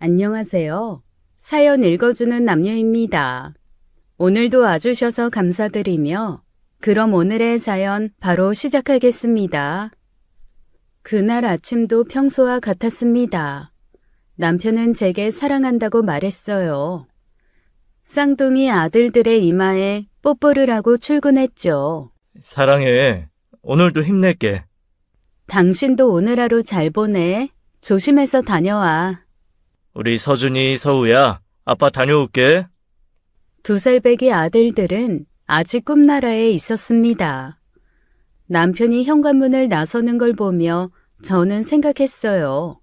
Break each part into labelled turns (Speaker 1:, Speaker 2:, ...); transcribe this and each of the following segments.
Speaker 1: 안녕하세요. 사연 읽어주는 남녀입니다. 오늘도 와주셔서 감사드리며 그럼 오늘의 사연 바로 시작하겠습니다. 그날 아침도 평소와 같았습니다. 남편은 제게 사랑한다고 말했어요. 쌍둥이 아들들의 이마에 뽀뽀를 하고 출근했죠.
Speaker 2: 사랑해. 오늘도 힘낼게.
Speaker 1: 당신도 오늘 하루 잘 보내. 조심해서 다녀와.
Speaker 2: 우리 서준이, 서우야. 아빠 다녀올게.
Speaker 1: 2살배기 아들들은 아직 꿈나라에 있었습니다. 남편이 현관문을 나서는 걸 보며 저는 생각했어요.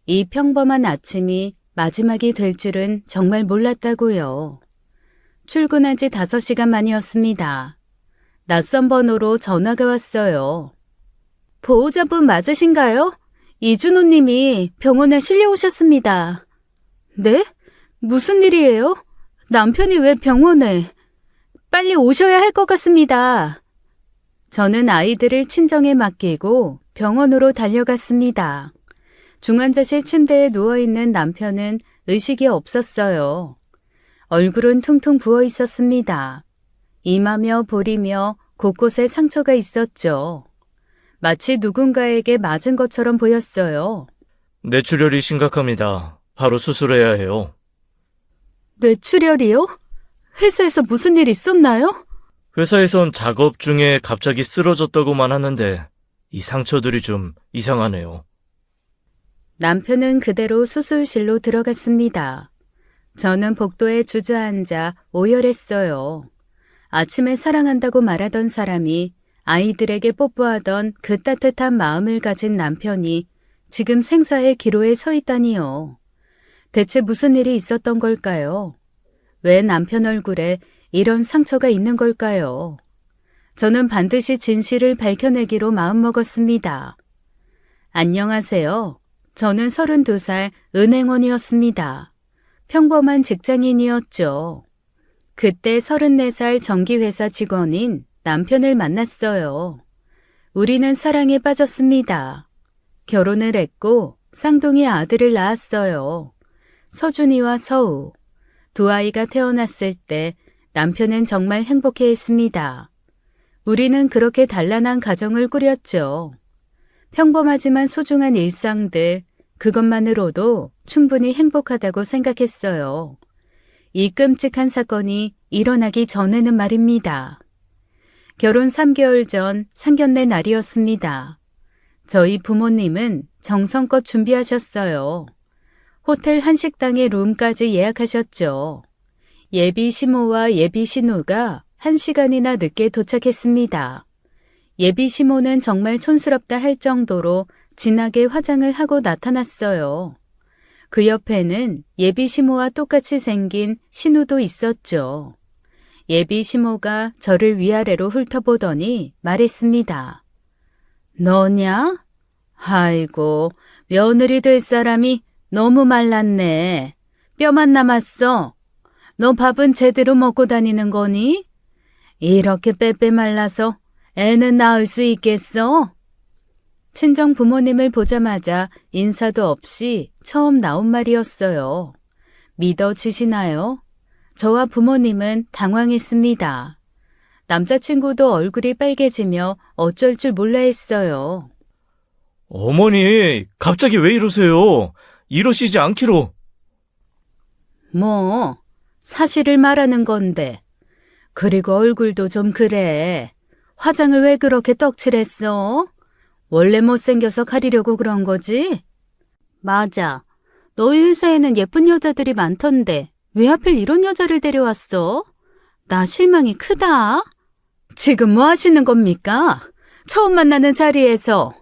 Speaker 1: 이 평범한 아침이 마지막이 될 줄은 정말 몰랐다고요. 출근한 지 5시간 만이었습니다. 낯선 번호로 전화가 왔어요. 보호자분 맞으신가요? 이준호 님이 병원에 실려오셨습니다. 네? 무슨 일이에요? 남편이 왜 병원에? 빨리 오셔야 할 것 같습니다. 저는 아이들을 친정에 맡기고 병원으로 달려갔습니다. 중환자실 침대에 누워있는 남편은 의식이 없었어요. 얼굴은 퉁퉁 부어 있었습니다. 이마며 볼이며 곳곳에 상처가 있었죠. 마치 누군가에게 맞은 것처럼 보였어요.
Speaker 2: 뇌출혈이 심각합니다. 바로 수술해야 해요.
Speaker 1: 뇌출혈이요? 회사에서 무슨 일 있었나요?
Speaker 2: 회사에선 작업 중에 갑자기 쓰러졌다고만 하는데 이 상처들이 좀 이상하네요.
Speaker 1: 남편은 그대로 수술실로 들어갔습니다. 저는 복도에 주저앉아 오열했어요. 아침에 사랑한다고 말하던 사람이 아이들에게 뽀뽀하던 그 따뜻한 마음을 가진 남편이 지금 생사의 기로에 서 있다니요. 대체 무슨 일이 있었던 걸까요? 왜 남편 얼굴에 이런 상처가 있는 걸까요? 저는 반드시 진실을 밝혀내기로 마음먹었습니다. 안녕하세요. 저는 32살 은행원이었습니다. 평범한 직장인이었죠. 그때 34살 전기회사 직원인 남편을 만났어요. 우리는 사랑에 빠졌습니다. 결혼을 했고 쌍둥이 아들을 낳았어요. 서준이와 서우. 2아이가 태어났을 때 남편은 정말 행복해했습니다. 우리는 그렇게 단란한 가정을 꾸렸죠. 평범하지만 소중한 일상들, 그것만으로도 충분히 행복하다고 생각했어요. 이 끔찍한 사건이 일어나기 전에는 말입니다. 결혼 3개월 전 상견례 날이었습니다. 저희 부모님은 정성껏 준비하셨어요. 호텔 한식당의 룸까지 예약하셨죠. 예비 시모와 예비 신우가 1시간이나 늦게 도착했습니다. 예비 시모는 정말 촌스럽다 할 정도로 진하게 화장을 하고 나타났어요. 그 옆에는 예비 시모와 똑같이 생긴 신우도 있었죠. 예비 시모가 저를 위아래로 훑어보더니 말했습니다. 너냐? 아이고, 며느리 될 사람이 너무 말랐네. 뼈만 남았어. 너 밥은 제대로 먹고 다니는 거니? 이렇게 빼빼 말라서 애는 낳을 수 있겠어? 친정 부모님을 보자마자 인사도 없이 처음 나온 말이었어요. 믿어지시나요? 저와 부모님은 당황했습니다. 남자친구도 얼굴이 빨개지며 어쩔 줄 몰라 했어요.
Speaker 2: 어머니, 갑자기 왜 이러세요? 이러시지 않기로.
Speaker 1: 뭐, 사실을 말하는 건데. 그리고 얼굴도 좀 그래. 화장을 왜 그렇게 떡칠했어? 원래 못생겨서 가리려고 그런 거지? 맞아. 너희 회사에는 예쁜 여자들이 많던데 왜 하필 이런 여자를 데려왔어? 나 실망이 크다. 지금 뭐 하시는 겁니까? 처음 만나는 자리에서.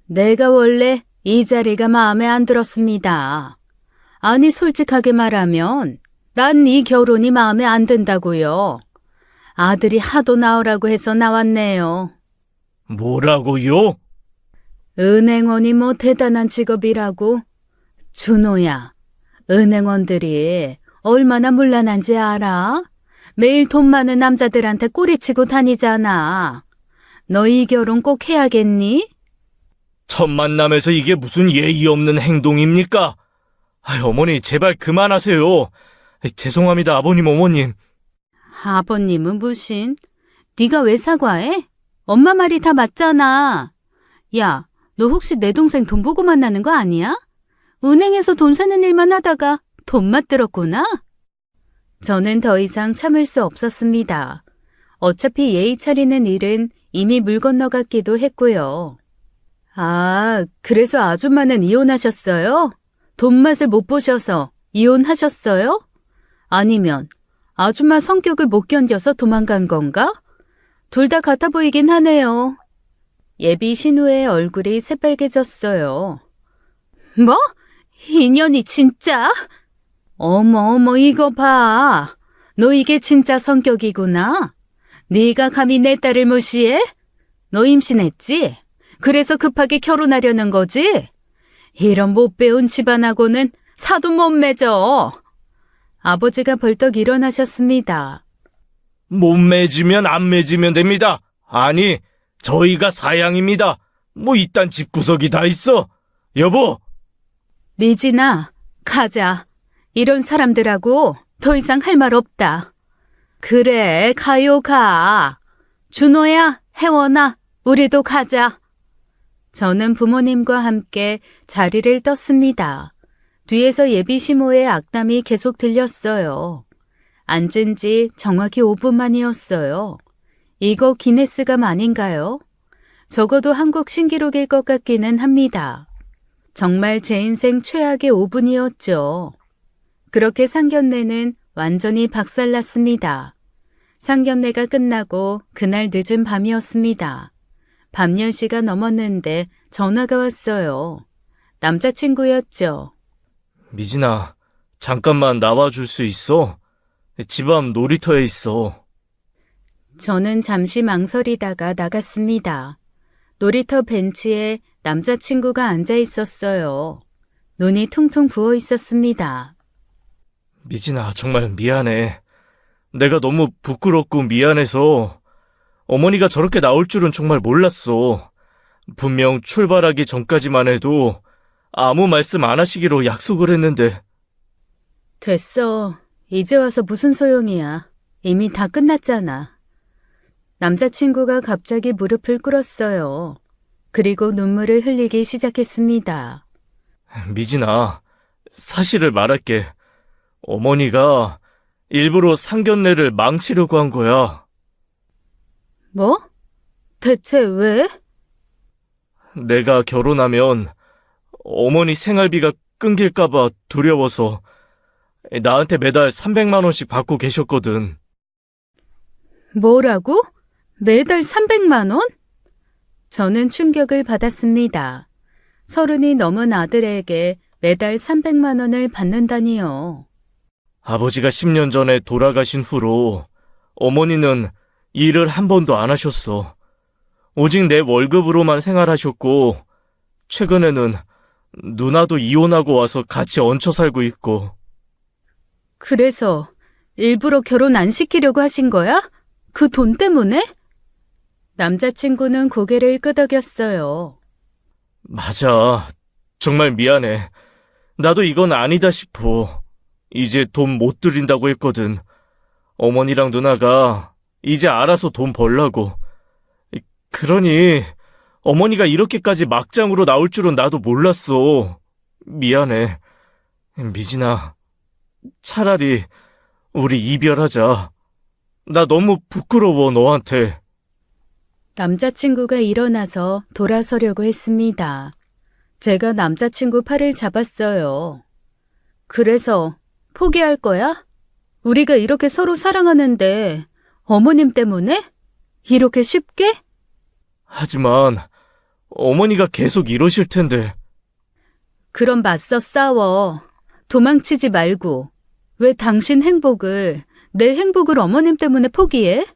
Speaker 1: 내가 원래 이 자리가 마음에 안 들었습니다. 아니 솔직하게 말하면 난 이 결혼이 마음에 안 든다고요. 아들이 하도 나오라고 해서 나왔네요.
Speaker 2: 뭐라고요?
Speaker 1: 은행원이 뭐 대단한 직업이라고? 준호야, 은행원들이 얼마나 문란한지 알아? 매일 돈 많은 남자들한테 꼬리치고 다니잖아. 너 이 결혼 꼭 해야겠니?
Speaker 2: 첫 만남에서 이게 무슨 예의 없는 행동입니까? 어머니, 제발 그만하세요. 죄송합니다, 아버님, 어머님.
Speaker 1: 아버님은 무신? 네가 왜 사과해? 엄마 말이 다 맞잖아. 야, 너 혹시 내 동생 돈 보고 만나는 거 아니야? 은행에서 돈 세는 일만 하다가 돈맛 들었구나? 저는 더 이상 참을 수 없었습니다. 어차피 예의 차리는 일은 이미 물 건너갔기도 했고요. 아, 그래서 아줌마는 이혼하셨어요? 돈맛을 못 보셔서 이혼하셨어요? 아니면 아줌마 성격을 못 견뎌서 도망간 건가? 둘 다 같아 보이긴 하네요. 예비 신우의 얼굴이 새빨개졌어요. 뭐? 인연이 진짜? 어머, 이거 봐. 너 이게 진짜 성격이구나. 네가 감히 내 딸을 무시해? 너 임신했지? 그래서 급하게 결혼하려는 거지? 이런 못 배운 집안하고는 사도 못 맺어. 아버지가 벌떡 일어나셨습니다.
Speaker 2: 못 맺으면 안 맺으면 됩니다. 아니, 저희가 사양입니다. 뭐 이딴 집구석이 다 있어. 여보!
Speaker 1: 미진아, 가자. 이런 사람들하고 더 이상 할 말 없다. 그래, 가요, 가. 준호야, 혜원아, 우리도 가자. 저는 부모님과 함께 자리를 떴습니다. 뒤에서 예비 시모의 악담이 계속 들렸어요. 앉은 지 정확히 5분 만이었어요. 이거 기네스감 아닌가요? 적어도 한국 신기록일 것 같기는 합니다. 정말 제 인생 최악의 5분이었죠. 그렇게 상견례는 완전히 박살났습니다. 상견례가 끝나고 그날 늦은 밤이었습니다. 밤 10시가 넘었는데 전화가 왔어요. 남자친구였죠.
Speaker 2: 미진아, 잠깐만 나와줄 수 있어? 집 앞 놀이터에 있어.
Speaker 1: 저는 잠시 망설이다가 나갔습니다. 놀이터 벤치에 남자친구가 앉아 있었어요. 눈이 퉁퉁 부어 있었습니다.
Speaker 2: 미진아, 정말 미안해. 내가 너무 부끄럽고 미안해서 어머니가 저렇게 나올 줄은 정말 몰랐어. 분명 출발하기 전까지만 해도 아무 말씀 안 하시기로 약속을 했는데.
Speaker 1: 됐어. 이제 와서 무슨 소용이야. 이미 다 끝났잖아. 남자친구가 갑자기 무릎을 꿇었어요. 그리고 눈물을 흘리기 시작했습니다.
Speaker 2: 미진아, 사실을 말할게. 어머니가 일부러 상견례를 망치려고 한 거야.
Speaker 1: 뭐? 대체 왜?
Speaker 2: 내가 결혼하면 어머니 생활비가 끊길까봐 두려워서 나한테 매달 300만 원씩 받고 계셨거든.
Speaker 1: 뭐라고? 매달 300만 원? 저는 충격을 받았습니다. 30이 넘은 아들에게 매달 300만 원을 받는다니요.
Speaker 2: 아버지가 10년 전에 돌아가신 후로 어머니는 일을 한 번도 안 하셨어. 오직 내 월급으로만 생활하셨고, 최근에는 누나도 이혼하고 와서 같이 얹혀 살고 있고.
Speaker 1: 그래서 일부러 결혼 안 시키려고 하신 거야? 그 돈 때문에? 남자친구는 고개를 끄덕였어요.
Speaker 2: 맞아. 정말 미안해. 나도 이건 아니다 싶어. 이제 돈 못 드린다고 했거든. 어머니랑 누나가 이제 알아서 돈 벌라고. 그러니 어머니가 이렇게까지 막장으로 나올 줄은 나도 몰랐어. 미안해. 미진아, 차라리 우리 이별하자. 나 너무 부끄러워, 너한테.
Speaker 1: 남자친구가 일어나서 돌아서려고 했습니다. 제가 남자친구 팔을 잡았어요. 그래서 포기할 거야? 우리가 이렇게 서로 사랑하는데 어머님 때문에? 이렇게 쉽게?
Speaker 2: 하지만 어머니가 계속 이러실 텐데.
Speaker 1: 그럼 맞서 싸워. 도망치지 말고. 왜 당신 행복을, 내 행복을 어머님 때문에 포기해?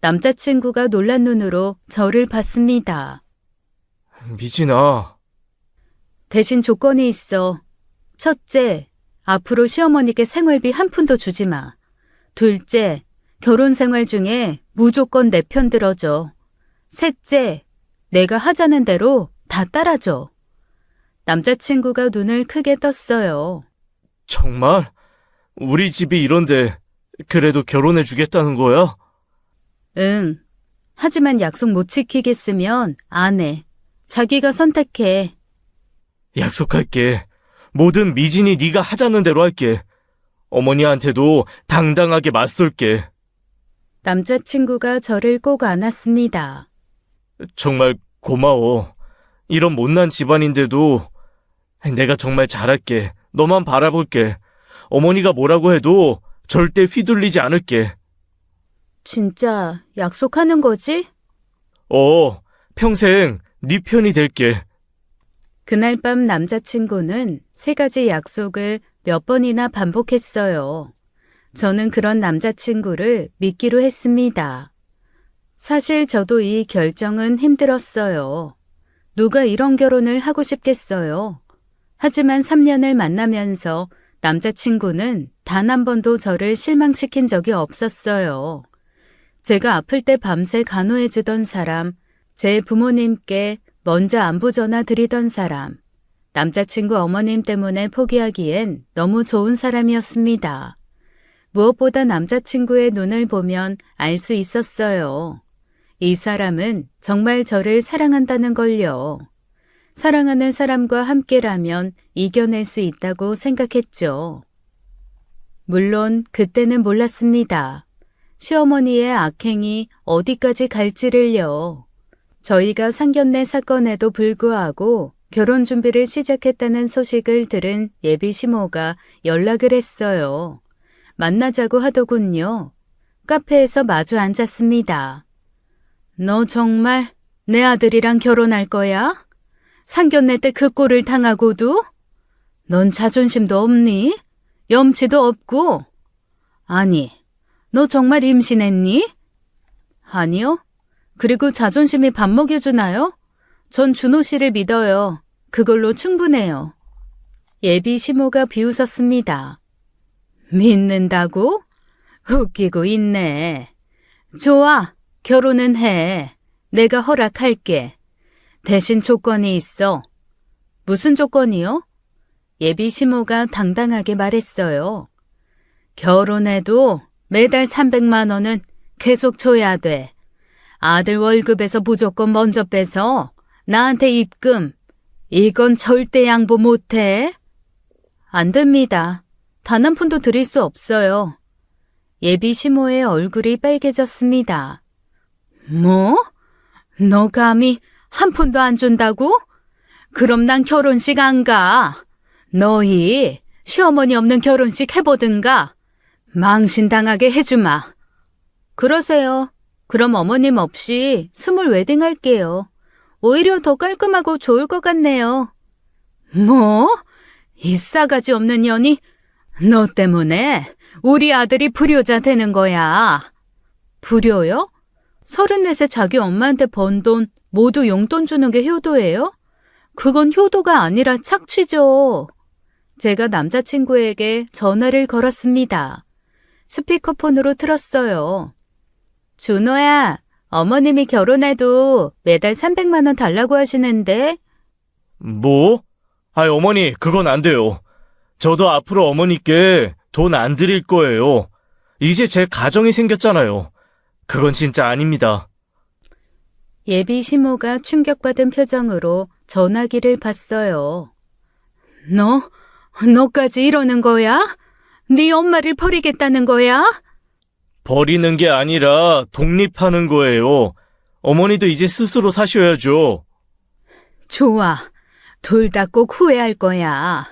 Speaker 1: 남자친구가 놀란 눈으로 저를 봤습니다.
Speaker 2: 미진아.
Speaker 1: 대신 조건이 있어. 첫째, 앞으로 시어머니께 생활비 한 푼도 주지 마. 둘째, 결혼 생활 중에 무조건 내 편 들어줘. 셋째, 내가 하자는 대로 다 따라줘. 남자친구가 눈을 크게 떴어요.
Speaker 2: 정말? 우리 집이 이런데 그래도 결혼해 주겠다는 거야?
Speaker 1: 응. 하지만 약속 못 지키겠으면 안 해. 자기가 선택해.
Speaker 2: 약속할게. 뭐든 미진이 네가 하자는 대로 할게. 어머니한테도 당당하게 맞설게.
Speaker 1: 남자친구가 저를 꼭 안았습니다.
Speaker 2: 정말 고마워. 이런 못난 집안인데도 내가 정말 잘할게. 너만 바라볼게. 어머니가 뭐라고 해도 절대 휘둘리지 않을게.
Speaker 1: 진짜 약속하는 거지?
Speaker 2: 평생 네 편이 될게.
Speaker 1: 그날 밤 남자친구는 3가지 약속을 몇 번이나 반복했어요. 저는 그런 남자친구를 믿기로 했습니다. 사실 저도 이 결정은 힘들었어요. 누가 이런 결혼을 하고 싶겠어요. 하지만 3년을 만나면서 남자친구는 단 한 번도 저를 실망시킨 적이 없었어요. 제가 아플 때 밤새 간호해주던 사람, 제 부모님께 먼저 안부 전화 드리던 사람, 남자친구 어머님 때문에 포기하기엔 너무 좋은 사람이었습니다. 무엇보다 남자친구의 눈을 보면 알 수 있었어요. 이 사람은 정말 저를 사랑한다는 걸요. 사랑하는 사람과 함께라면 이겨낼 수 있다고 생각했죠. 물론 그때는 몰랐습니다. 시어머니의 악행이 어디까지 갈지를요. 저희가 상견례 사건에도 불구하고 결혼 준비를 시작했다는 소식을 들은 예비 시모가 연락을 했어요. 만나자고 하더군요. 카페에서 마주 앉았습니다. 너 정말 내 아들이랑 결혼할 거야? 상견례 때 그 꼴을 당하고도? 넌 자존심도 없니? 염치도 없고? 아니, 너 정말 임신했니? 아니요. 그리고 자존심이 밥 먹여주나요? 전 준호 씨를 믿어요. 그걸로 충분해요. 예비 시모가 비웃었습니다. 믿는다고? 웃기고 있네. 좋아, 결혼은 해. 내가 허락할게. 대신 조건이 있어. 무슨 조건이요? 예비 시모가 당당하게 말했어요. 결혼해도 매달 300만 원은 계속 줘야 돼. 아들 월급에서 무조건 먼저 빼서 나한테 입금. 이건 절대 양보 못해. 안 됩니다. 단 한 푼도 드릴 수 없어요. 예비 시모의 얼굴이 빨개졌습니다. 뭐? 너 감히 한 푼도 안 준다고? 그럼 난 결혼식 안 가. 너희 시어머니 없는 결혼식 해보든가. 망신당하게 해주마. 그러세요. 그럼 어머님 없이 스몰 웨딩 할게요. 오히려 더 깔끔하고 좋을 것 같네요. 뭐? 이 싸가지 없는 년이 너 때문에 우리 아들이 불효자 되는 거야. 불효요? 34세 자기 엄마한테 번 돈 모두 용돈 주는 게 효도예요? 그건 효도가 아니라 착취죠. 제가 남자친구에게 전화를 걸었습니다. 스피커폰으로 틀었어요. 준호야, 어머님이 결혼해도 매달 300만 원 달라고 하시는데.
Speaker 2: 뭐? 어머니, 그건 안 돼요. 저도 앞으로 어머니께 돈 안 드릴 거예요. 이제 제 가정이 생겼잖아요. 그건 진짜 아닙니다.
Speaker 1: 예비 시모가 충격받은 표정으로 전화기를 봤어요. 너까지 이러는 거야? 네 엄마를 버리겠다는 거야?
Speaker 2: 버리는 게 아니라 독립하는 거예요. 어머니도 이제 스스로 사셔야죠.
Speaker 1: 좋아. 둘 다 꼭 후회할 거야.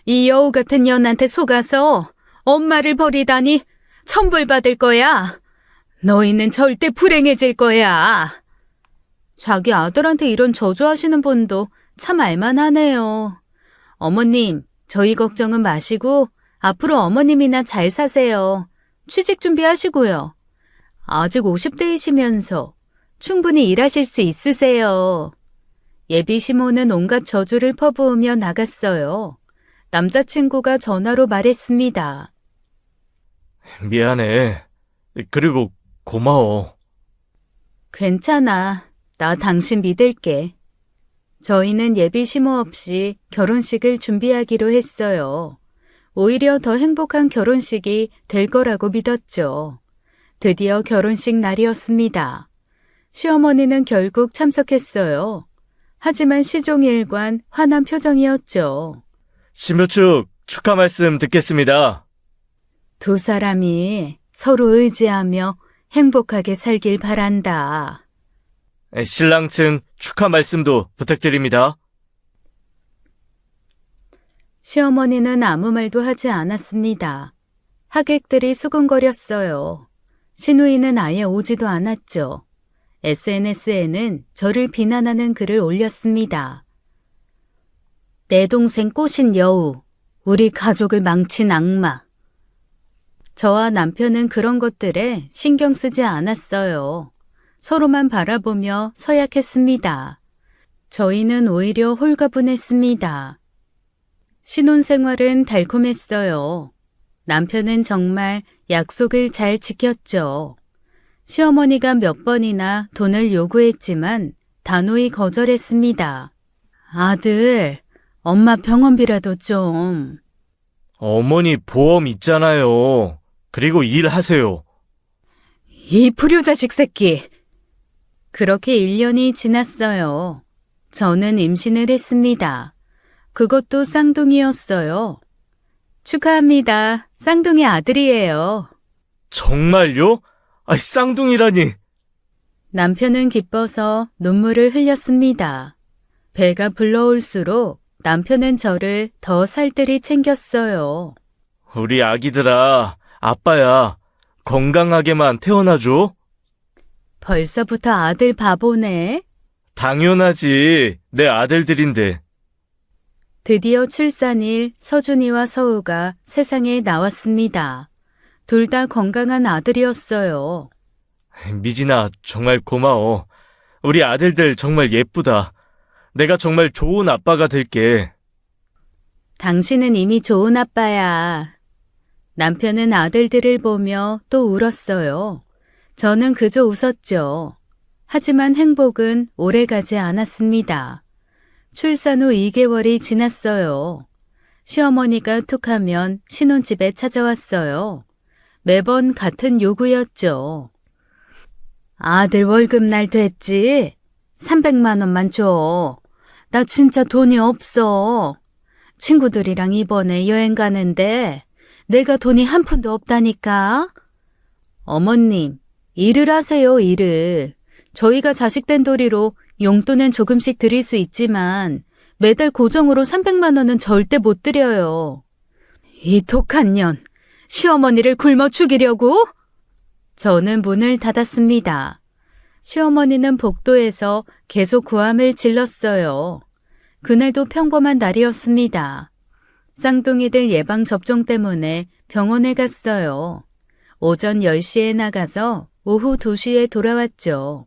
Speaker 1: 이 여우 같은 년한테 속아서 엄마를 버리다니 천벌받을 거야. 너희는 절대 불행해질 거야. 자기 아들한테 이런 저주하시는 분도 참 알만하네요. 어머님, 저희 걱정은 마시고 앞으로 어머님이나 잘 사세요. 취직 준비하시고요. 아직 50대이시면서 충분히 일하실 수 있으세요. 예비 시모는 온갖 저주를 퍼부으며 나갔어요. 남자친구가 전화로 말했습니다.
Speaker 2: 미안해. 그리고 고마워.
Speaker 1: 괜찮아. 나 당신 믿을게. 저희는 예비 시모 없이 결혼식을 준비하기로 했어요. 오히려 더 행복한 결혼식이 될 거라고 믿었죠. 드디어 결혼식 날이었습니다. 시어머니는 결국 참석했어요. 하지만 시종일관 화난 표정이었죠.
Speaker 2: 신부 측 축하 말씀 듣겠습니다.
Speaker 1: 두 사람이 서로 의지하며 행복하게 살길 바란다.
Speaker 2: 신랑 측 축하 말씀도 부탁드립니다.
Speaker 1: 시어머니는 아무 말도 하지 않았습니다. 하객들이 수근거렸어요. 시누이는 아예 오지도 않았죠. SNS에는 저를 비난하는 글을 올렸습니다. 내 동생 꼬신 여우, 우리 가족을 망친 악마. 저와 남편은 그런 것들에 신경 쓰지 않았어요. 서로만 바라보며 서약했습니다. 저희는 오히려 홀가분했습니다. 신혼생활은 달콤했어요. 남편은 정말 약속을 잘 지켰죠. 시어머니가 몇 번이나 돈을 요구했지만 단호히 거절했습니다. 아들, 엄마 병원비라도 좀.
Speaker 2: 어머니 보험 있잖아요. 그리고 일하세요.
Speaker 1: 이 불효자식 새끼. 그렇게 1년이 지났어요. 저는 임신을 했습니다. 그것도 쌍둥이였어요. 축하합니다. 쌍둥이 아들이에요.
Speaker 2: 정말요? 쌍둥이라니.
Speaker 1: 남편은 기뻐서 눈물을 흘렸습니다. 배가 불러올수록 남편은 저를 더 살뜰히 챙겼어요.
Speaker 2: 우리 아기들아, 아빠야. 건강하게만 태어나줘.
Speaker 1: 벌써부터 아들 바보네.
Speaker 2: 당연하지. 내 아들들인데.
Speaker 1: 드디어 출산일 서준이와 서우가 세상에 나왔습니다. 둘 다 건강한 아들이었어요.
Speaker 2: 미진아, 정말 고마워. 우리 아들들 정말 예쁘다. 내가 정말 좋은 아빠가 될게.
Speaker 1: 당신은 이미 좋은 아빠야. 남편은 아들들을 보며 또 울었어요. 저는 그저 웃었죠. 하지만 행복은 오래가지 않았습니다. 출산 후 2개월이 지났어요. 시어머니가 툭하면 신혼집에 찾아왔어요. 매번 같은 요구였죠. 아들 월급날 됐지? 300만 원만 줘. 나 진짜 돈이 없어. 친구들이랑 이번에 여행 가는데 내가 돈이 한 푼도 없다니까. 어머님, 일을 하세요, 일을. 저희가 자식된 도리로 용돈은 조금씩 드릴 수 있지만 매달 고정으로 300만 원은 절대 못 드려요. 이 독한 년, 시어머니를 굶어 죽이려고? 저는 문을 닫았습니다. 시어머니는 복도에서 계속 고함을 질렀어요. 그날도 평범한 날이었습니다. 쌍둥이들 예방접종 때문에 병원에 갔어요. 오전 10시에 나가서 오후 2시에 돌아왔죠.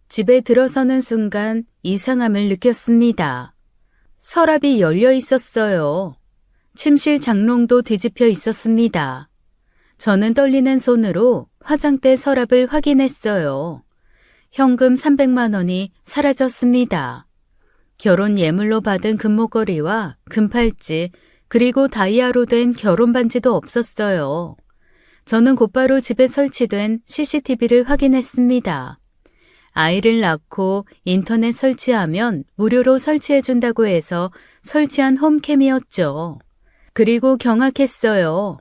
Speaker 1: 집에 들어서는 순간 이상함을 느꼈습니다. 서랍이 열려 있었어요. 침실 장롱도 뒤집혀 있었습니다. 저는 떨리는 손으로 화장대 서랍을 확인했어요. 현금 300만 원이 사라졌습니다. 결혼 예물로 받은 금목걸이와 금팔찌, 그리고 다이아로 된 결혼 반지도 없었어요. 저는 곧바로 집에 설치된 CCTV를 확인했습니다. 아이를 낳고 인터넷 설치하면 무료로 설치해준다고 해서 설치한 홈캠이었죠. 그리고 경악했어요.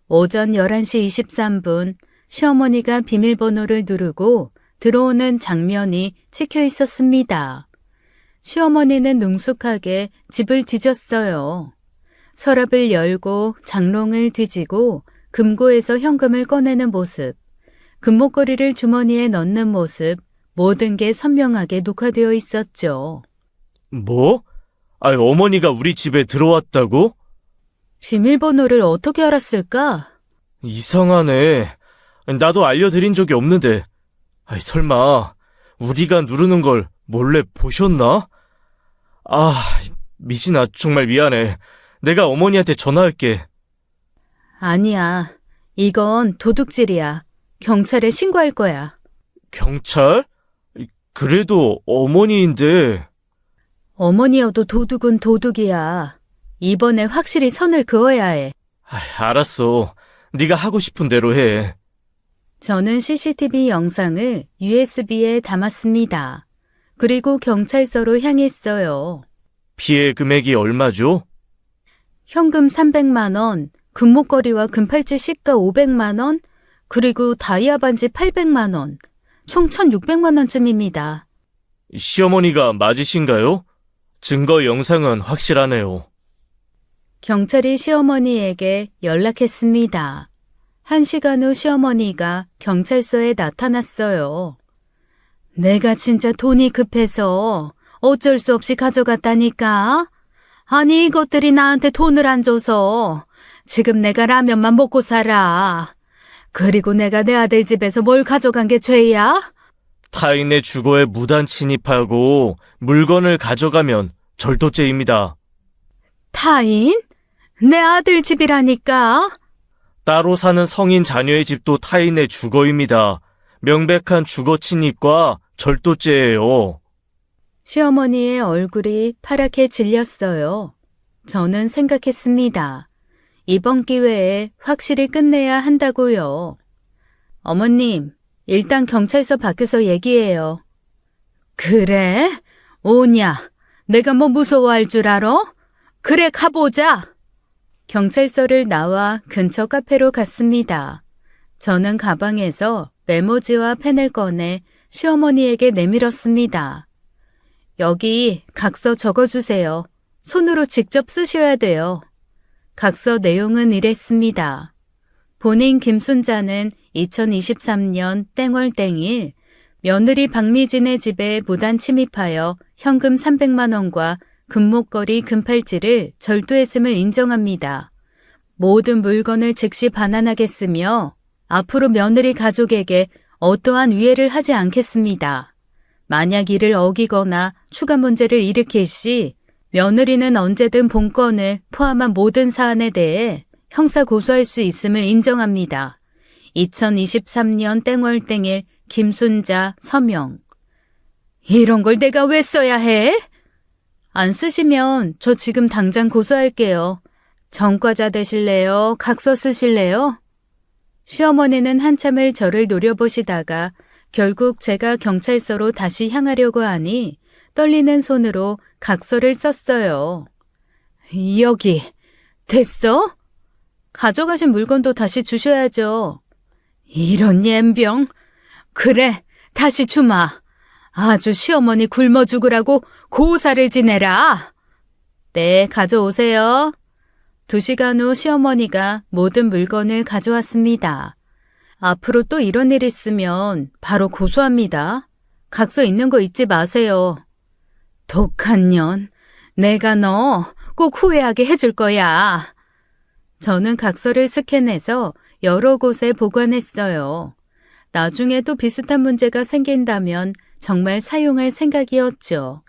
Speaker 1: 오전 11시 23분 시어머니가 비밀번호를 누르고 들어오는 장면이 찍혀 있었습니다. 시어머니는 능숙하게 집을 뒤졌어요. 서랍을 열고 장롱을 뒤지고 금고에서 현금을 꺼내는 모습, 금목걸이를 주머니에 넣는 모습, 모든 게 선명하게 녹화되어 있었죠.
Speaker 2: 뭐? 어머니가 우리 집에 들어왔다고?
Speaker 1: 비밀번호를 어떻게 알았을까?
Speaker 2: 이상하네. 나도 알려드린 적이 없는데. 설마 우리가 누르는 걸 몰래 보셨나? 미진아, 정말 미안해. 내가 어머니한테 전화할게.
Speaker 1: 아니야. 이건 도둑질이야. 경찰에 신고할 거야.
Speaker 2: 경찰? 그래도 어머니인데.
Speaker 1: 어머니여도 도둑은 도둑이야. 이번에 확실히 선을 그어야 해.
Speaker 2: 알았어. 네가 하고 싶은 대로 해.
Speaker 1: 저는 CCTV 영상을 USB에 담았습니다. 그리고 경찰서로 향했어요.
Speaker 2: 피해 금액이 얼마죠?
Speaker 1: 현금 300만 원, 금목걸이와 금팔찌 시가 500만 원, 그리고 다이아 반지 800만 원, 총 1,600만 원쯤입니다.
Speaker 2: 시어머니가 맞으신가요? 증거 영상은 확실하네요.
Speaker 1: 경찰이 시어머니에게 연락했습니다. 1시간 후 시어머니가 경찰서에 나타났어요. 내가 진짜 돈이 급해서 어쩔 수 없이 가져갔다니까. 아니 이것들이 나한테 돈을 안 줘서 지금 내가 라면만 먹고 살아. 그리고 내가 내 아들 집에서 뭘 가져간 게 죄야?
Speaker 2: 타인의 주거에 무단 침입하고 물건을 가져가면 절도죄입니다.
Speaker 1: 타인? 내 아들 집이라니까.
Speaker 2: 따로 사는 성인 자녀의 집도 타인의 주거입니다. 명백한 주거 침입과 절도죄예요.
Speaker 1: 시어머니의 얼굴이 파랗게 질렸어요. 저는 생각했습니다. 이번 기회에 확실히 끝내야 한다고요. 어머님, 일단 경찰서 밖에서 얘기해요. 그래? 오냐? 내가 뭐 무서워할 줄 알아? 그래, 가보자. 경찰서를 나와 근처 카페로 갔습니다. 저는 가방에서 메모지와 펜을 꺼내 시어머니에게 내밀었습니다. 여기 각서 적어주세요. 손으로 직접 쓰셔야 돼요. 각서 내용은 이랬습니다. 본인 김순자는 2023년 땡월 땡일 며느리 박미진의 집에 무단 침입하여 현금 300만 원과 금목걸이 금팔찌를 절도했음을 인정합니다. 모든 물건을 즉시 반환하겠으며 앞으로 며느리 가족에게 어떠한 위해를 하지 않겠습니다. 만약 이를 어기거나 추가 문제를 일으킬 시 며느리는 언제든 본건을 포함한 모든 사안에 대해 형사 고소할 수 있음을 인정합니다. 2023년 땡월 땡일 김순자 서명. 이런 걸 내가 왜 써야 해? 안 쓰시면 저 지금 당장 고소할게요. 전과자 되실래요? 각서 쓰실래요? 시어머니는 한참을 저를 노려보시다가 결국 제가 경찰서로 다시 향하려고 하니 떨리는 손으로 각서를 썼어요. 여기, 됐어? 가져가신 물건도 다시 주셔야죠. 이런 옌병. 그래, 다시 주마. 아주 시어머니 굶어 죽으라고 고사를 지내라. 네, 가져오세요. 2시간 후 시어머니가 모든 물건을 가져왔습니다. 앞으로 또 이런 일 있으면 바로 고소합니다. 각서 있는 거 잊지 마세요. 독한 년, 내가 너 꼭 후회하게 해줄 거야. 저는 각서를 스캔해서 여러 곳에 보관했어요. 나중에 또 비슷한 문제가 생긴다면 정말 사용할 생각이었죠.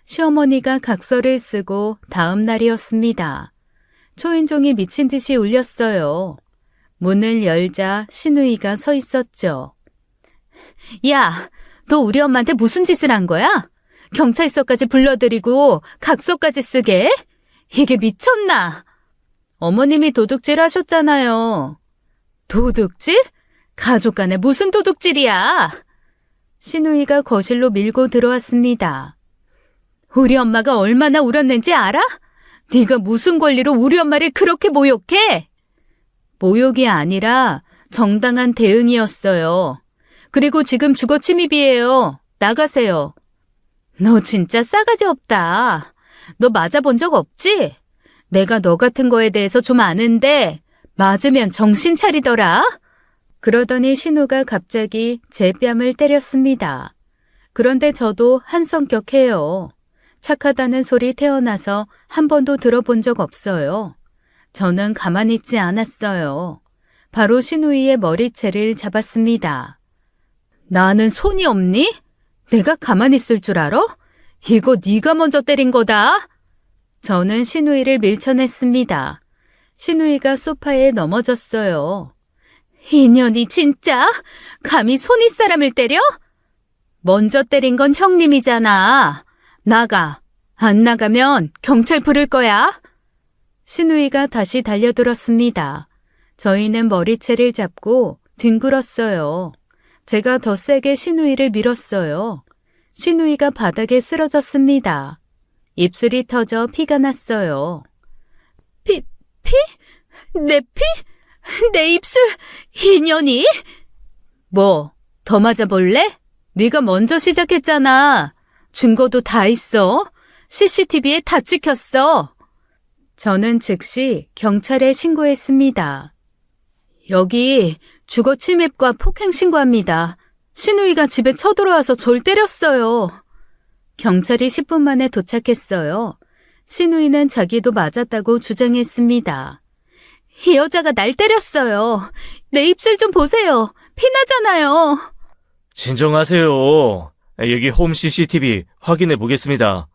Speaker 1: 시어머니가 각서를 쓰고 다음 날이었습니다. 초인종이 미친 듯이 울렸어요. 문을 열자 신우이가 서 있었죠. 야, 너 우리 엄마한테 무슨 짓을 한 거야? 경찰서까지 불러들이고 각서까지 쓰게? 이게 미쳤나? 어머님이 도둑질 하셨잖아요. 도둑질? 가족 간에 무슨 도둑질이야? 신우이가 거실로 밀고 들어왔습니다. 우리 엄마가 얼마나 울었는지 알아? 네가 무슨 권리로 우리 엄마를 그렇게 모욕해? 모욕이 아니라 정당한 대응이었어요. 그리고 지금 주거 침입이에요. 나가세요. 너 진짜 싸가지 없다. 너 맞아본 적 없지? 내가 너 같은 거에 대해서 좀 아는데 맞으면 정신 차리더라. 그러더니 신우가 갑자기 제 뺨을 때렸습니다. 그런데 저도 한성격해요. 착하다는 소리 태어나서 한 번도 들어본 적 없어요. 저는 가만히 있지 않았어요. 바로 신우이의 머리채를 잡았습니다. 나는 손이 없니? 내가 가만히 있을 줄 알아? 이거 네가 먼저 때린 거다. 저는 신우이를 밀쳐냈습니다. 신우이가 소파에 넘어졌어요. 이년이 진짜? 감히 손이 사람을 때려? 먼저 때린 건 형님이잖아. 나가. 안 나가면 경찰 부를 거야. 신우이가 다시 달려들었습니다. 저희는 머리채를 잡고 뒹굴었어요. 제가 더 세게 신우이를 밀었어요. 신우이가 바닥에 쓰러졌습니다. 입술이 터져 피가 났어요. 피? 내 피? 내 입술 인연이? 뭐, 더 맞아볼래? 네가 먼저 시작했잖아. 증거도 다 있어. CCTV에 다 찍혔어. 저는 즉시 경찰에 신고했습니다. 여기 주거 침입과 폭행 신고합니다. 신우이가 집에 쳐들어와서 절 때렸어요. 경찰이 10분 만에 도착했어요. 신우이는 자기도 맞았다고 주장했습니다. 이 여자가 날 때렸어요. 내 입술 좀 보세요. 피나잖아요.
Speaker 2: 진정하세요. 여기 홈 CCTV 확인해 보겠습니다.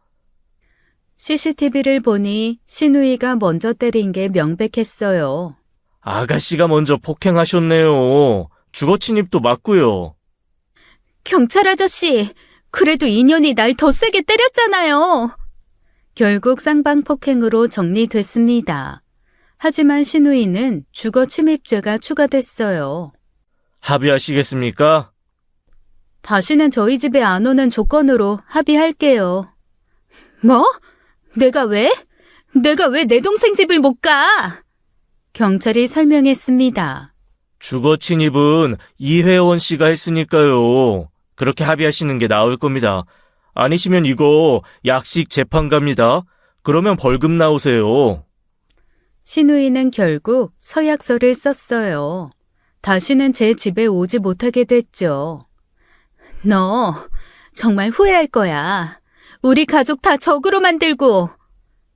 Speaker 1: CCTV를 보니 신우이가 먼저 때린 게 명백했어요.
Speaker 2: 아가씨가 먼저 폭행하셨네요. 주거 침입도 맞고요.
Speaker 1: 경찰 아저씨, 그래도 인연이 날 더 세게 때렸잖아요. 결국 쌍방폭행으로 정리됐습니다. 하지만 신우이는 주거 침입죄가 추가됐어요.
Speaker 2: 합의하시겠습니까?
Speaker 1: 다시는 저희 집에 안 오는 조건으로 합의할게요. 뭐? 내가 왜 내 동생 집을 못 가? 경찰이 설명했습니다.
Speaker 2: 주거 침입은 이회원 씨가 했으니까요. 그렇게 합의하시는 게 나을 겁니다. 아니시면 이거 약식 재판 갑니다. 그러면 벌금 나오세요.
Speaker 1: 신우이는 결국 서약서를 썼어요. 다시는 제 집에 오지 못하게 됐죠. 너 정말 후회할 거야. 우리 가족 다 적으로 만들고.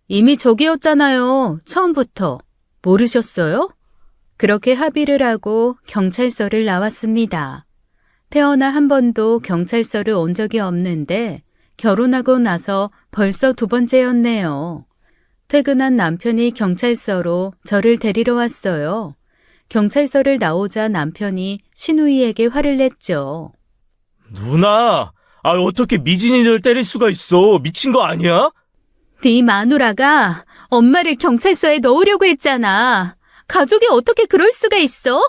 Speaker 1: 이미 적이었잖아요. 처음부터. 모르셨어요? 그렇게 합의를 하고 경찰서를 나왔습니다. 태어나 한 번도 경찰서를 온 적이 없는데 결혼하고 나서 벌써 2번째였네요. 퇴근한 남편이 경찰서로 저를 데리러 왔어요. 경찰서를 나오자 남편이 신우이에게 화를 냈죠.
Speaker 2: 누나, 어떻게 미진이를 때릴 수가 있어? 미친 거 아니야?
Speaker 1: 네 마누라가 엄마를 경찰서에 넣으려고 했잖아. 가족이 어떻게 그럴 수가 있어?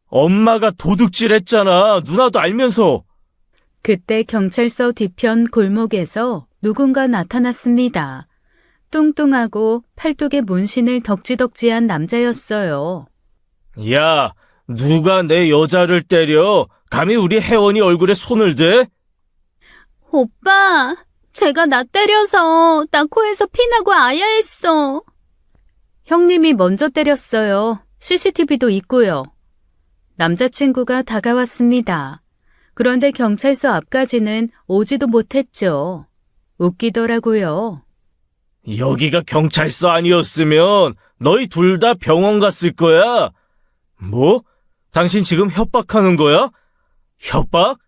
Speaker 2: 엄마가 도둑질했잖아. 누나도 알면서.
Speaker 1: 그때 경찰서 뒤편 골목에서 누군가 나타났습니다. 뚱뚱하고 팔뚝에 문신을 덕지덕지한 남자였어요.
Speaker 2: 야, 누가 내 여자를 때려? 감히 우리 혜원이 얼굴에 손을 대?
Speaker 1: 오빠, 제가 나 때려서 나 코에서 피나고 아야했어. 형님이 먼저 때렸어요. CCTV도 있고요. 남자친구가 다가왔습니다. 그런데 경찰서 앞까지는 오지도 못했죠. 웃기더라고요.
Speaker 2: 여기가 경찰서 아니었으면 너희 둘 다 병원 갔을 거야. 뭐? 당신 지금 협박하는 거야? 협박?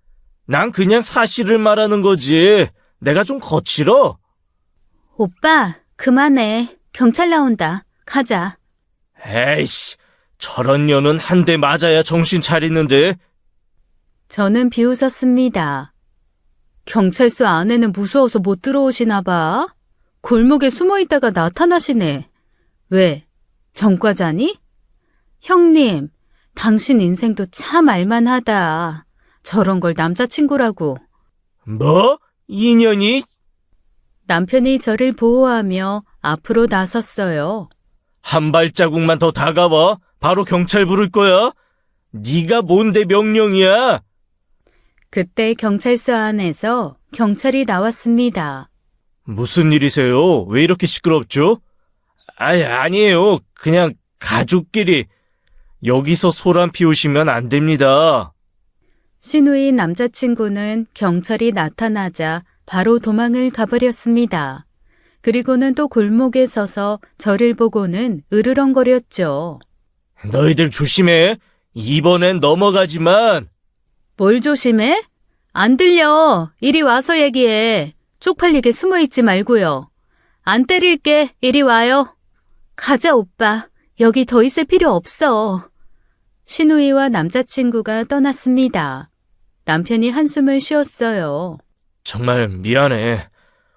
Speaker 2: 난 그냥 사실을 말하는 거지. 내가 좀 거칠어?
Speaker 1: 오빠, 그만해. 경찰 나온다. 가자.
Speaker 2: 에이씨, 저런 년은 한 대 맞아야 정신 차리는데.
Speaker 1: 저는 비웃었습니다. 경찰서 안에는 무서워서 못 들어오시나 봐. 골목에 숨어 있다가 나타나시네. 왜? 전과자니? 형님, 당신 인생도 참 알만하다. 저런 걸 남자친구라고.
Speaker 2: 뭐? 인연이?
Speaker 1: 남편이 저를 보호하며 앞으로 나섰어요.
Speaker 2: 한 발자국만 더 다가와. 바로 경찰 부를 거야. 네가 뭔데 명령이야?
Speaker 1: 그때 경찰서 안에서 경찰이 나왔습니다.
Speaker 2: 무슨 일이세요? 왜 이렇게 시끄럽죠? 아니에요. 그냥 가족끼리. 여기서 소란 피우시면 안 됩니다.
Speaker 1: 신우이 남자친구는 경찰이 나타나자 바로 도망을 가버렸습니다. 그리고는 또 골목에 서서 저를 보고는 으르렁거렸죠.
Speaker 2: 너희들 조심해. 이번엔 넘어가지만.
Speaker 1: 뭘 조심해? 안 들려. 이리 와서 얘기해. 쪽팔리게 숨어있지 말고요. 안 때릴게. 이리 와요. 가자, 오빠. 여기 더 있을 필요 없어. 신우이와 남자친구가 떠났습니다. 남편이 한숨을 쉬었어요.
Speaker 2: 정말 미안해.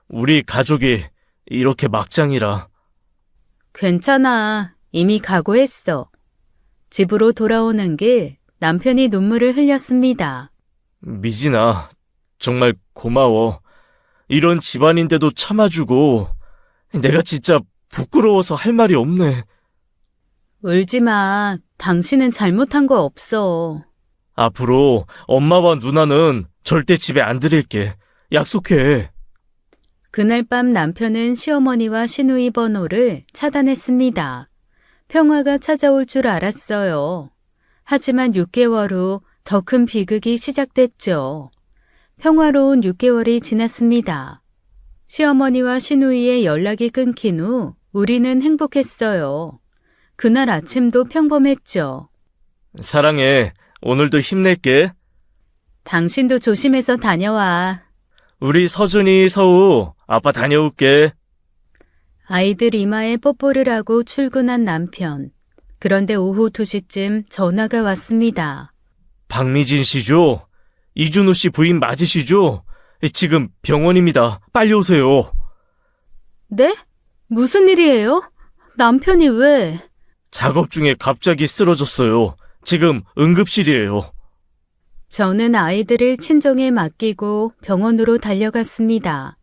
Speaker 2: 우리 가족이 이렇게 막장이라.
Speaker 1: 괜찮아. 이미 각오했어. 집으로 돌아오는 길 남편이 눈물을 흘렸습니다.
Speaker 2: 미진아, 정말 고마워. 이런 집안인데도 참아주고, 내가 진짜 부끄러워서 할 말이 없네.
Speaker 1: 울지 마. 당신은 잘못한 거 없어.
Speaker 2: 앞으로 엄마와 누나는 절대 집에 안 들일게. 약속해.
Speaker 1: 그날 밤 남편은 시어머니와 시누이 번호를 차단했습니다. 평화가 찾아올 줄 알았어요. 하지만 6개월 후 더 큰 비극이 시작됐죠. 평화로운 6개월이 지났습니다. 시어머니와 시누이의 연락이 끊긴 후 우리는 행복했어요. 그날 아침도 평범했죠.
Speaker 2: 사랑해. 오늘도 힘낼게.
Speaker 1: 당신도 조심해서 다녀와.
Speaker 2: 우리 서준이, 서우, 아빠 다녀올게.
Speaker 1: 아이들 이마에 뽀뽀를 하고 출근한 남편. 그런데 오후 2시쯤 전화가 왔습니다.
Speaker 2: 박미진 씨죠? 이준호 씨 부인 맞으시죠? 지금 병원입니다. 빨리 오세요.
Speaker 1: 네? 무슨 일이에요? 남편이 왜?
Speaker 2: 작업 중에 갑자기 쓰러졌어요. 지금 응급실이에요.
Speaker 1: 저는 아이들을 친정에 맡기고 병원으로 달려갔습니다.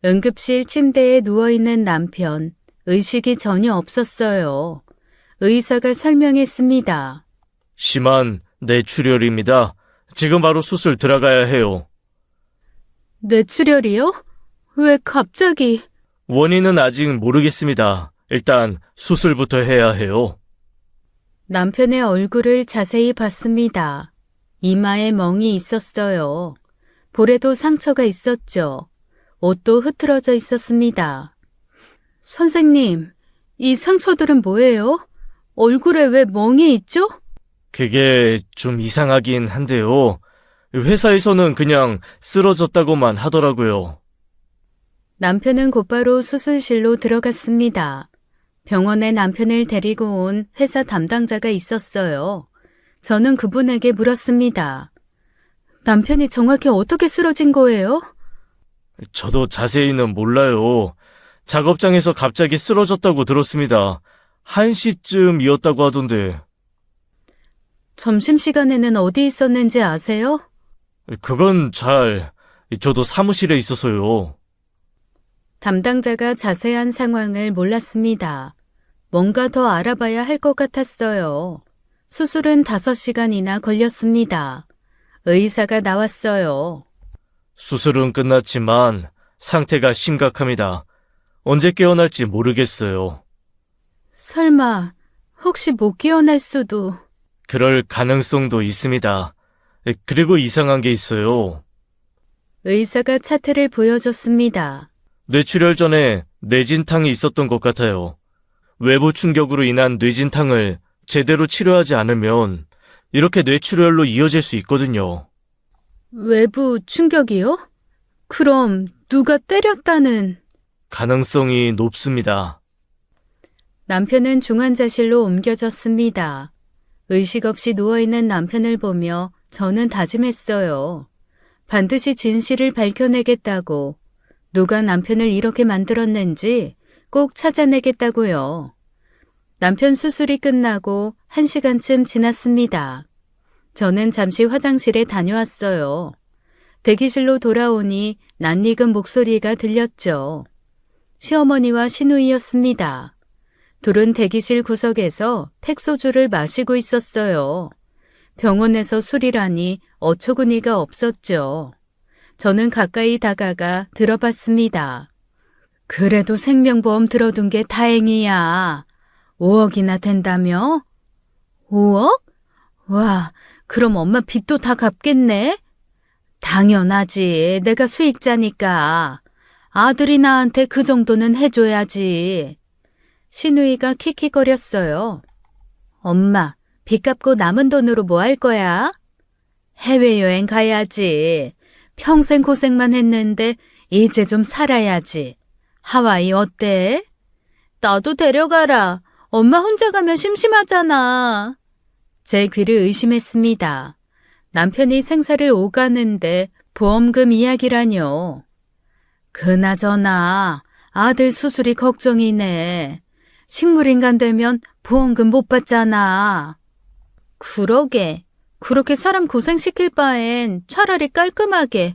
Speaker 1: 응급실 침대에 누워있는 남편, 의식이 전혀 없었어요. 의사가 설명했습니다.
Speaker 2: 심한 뇌출혈입니다. 지금 바로 수술 들어가야 해요.
Speaker 1: 뇌출혈이요? 왜 갑자기?
Speaker 2: 원인은 아직 모르겠습니다. 일단 수술부터 해야 해요.
Speaker 1: 남편의 얼굴을 자세히 봤습니다. 이마에 멍이 있었어요. 볼에도 상처가 있었죠. 옷도 흐트러져 있었습니다. 선생님, 이 상처들은 뭐예요? 얼굴에 왜 멍이 있죠?
Speaker 2: 그게 좀 이상하긴 한데요. 회사에서는 그냥 쓰러졌다고만 하더라고요.
Speaker 1: 남편은 곧바로 수술실로 들어갔습니다. 병원에 남편을 데리고 온 회사 담당자가 있었어요. 저는 그분에게 물었습니다. 남편이 정확히 어떻게 쓰러진 거예요?
Speaker 2: 저도 자세히는 몰라요. 작업장에서 갑자기 쓰러졌다고 들었습니다. 1시쯤이었다고 하던데.
Speaker 1: 점심시간에는 어디 있었는지 아세요?
Speaker 2: 그건 저도 사무실에 있어서요.
Speaker 1: 담당자가 자세한 상황을 몰랐습니다. 뭔가 더 알아봐야 할 것 같았어요. 수술은 5시간이나 걸렸습니다. 의사가 나왔어요.
Speaker 2: 수술은 끝났지만 상태가 심각합니다. 언제 깨어날지 모르겠어요.
Speaker 1: 설마 혹시 못 깨어날 수도...
Speaker 2: 그럴 가능성도 있습니다. 그리고 이상한 게 있어요.
Speaker 1: 의사가 차트를 보여줬습니다.
Speaker 2: 뇌출혈 전에 뇌진탕이 있었던 것 같아요. 외부 충격으로 인한 뇌진탕을 제대로 치료하지 않으면 이렇게 뇌출혈로 이어질 수 있거든요.
Speaker 1: 외부 충격이요? 그럼 누가 때렸다는...
Speaker 2: 가능성이 높습니다.
Speaker 1: 남편은 중환자실로 옮겨졌습니다. 의식 없이 누워있는 남편을 보며 저는 다짐했어요. 반드시 진실을 밝혀내겠다고. 누가 남편을 이렇게 만들었는지 꼭 찾아내겠다고요. 남편 수술이 끝나고 1시간쯤 지났습니다. 저는 잠시 화장실에 다녀왔어요. 대기실로 돌아오니 낯익은 목소리가 들렸죠. 시어머니와 시누이였습니다. 둘은 대기실 구석에서 택소주를 마시고 있었어요. 병원에서 술이라니 어처구니가 없었죠. 저는 가까이 다가가 들어봤습니다. 그래도 생명보험 들어둔 게 다행이야. 5억이나 된다며? 5억? 와, 그럼 엄마 빚도 다 갚겠네? 당연하지. 내가 수익자니까. 아들이 나한테 그 정도는 해줘야지. 시누이가 킥킥거렸어요. 엄마, 빚 갚고 남은 돈으로 뭐 할 거야? 해외여행 가야지. 평생 고생만 했는데 이제 좀 살아야지. 하와이 어때? 나도 데려가라. 엄마 혼자 가면 심심하잖아. 제 귀를 의심했습니다. 남편이 생사를 오가는데 보험금 이야기라뇨. 그나저나 아들 수술이 걱정이네. 식물인간 되면 보험금 못 받잖아. 그러게. 그렇게 사람 고생시킬 바엔 차라리 깔끔하게.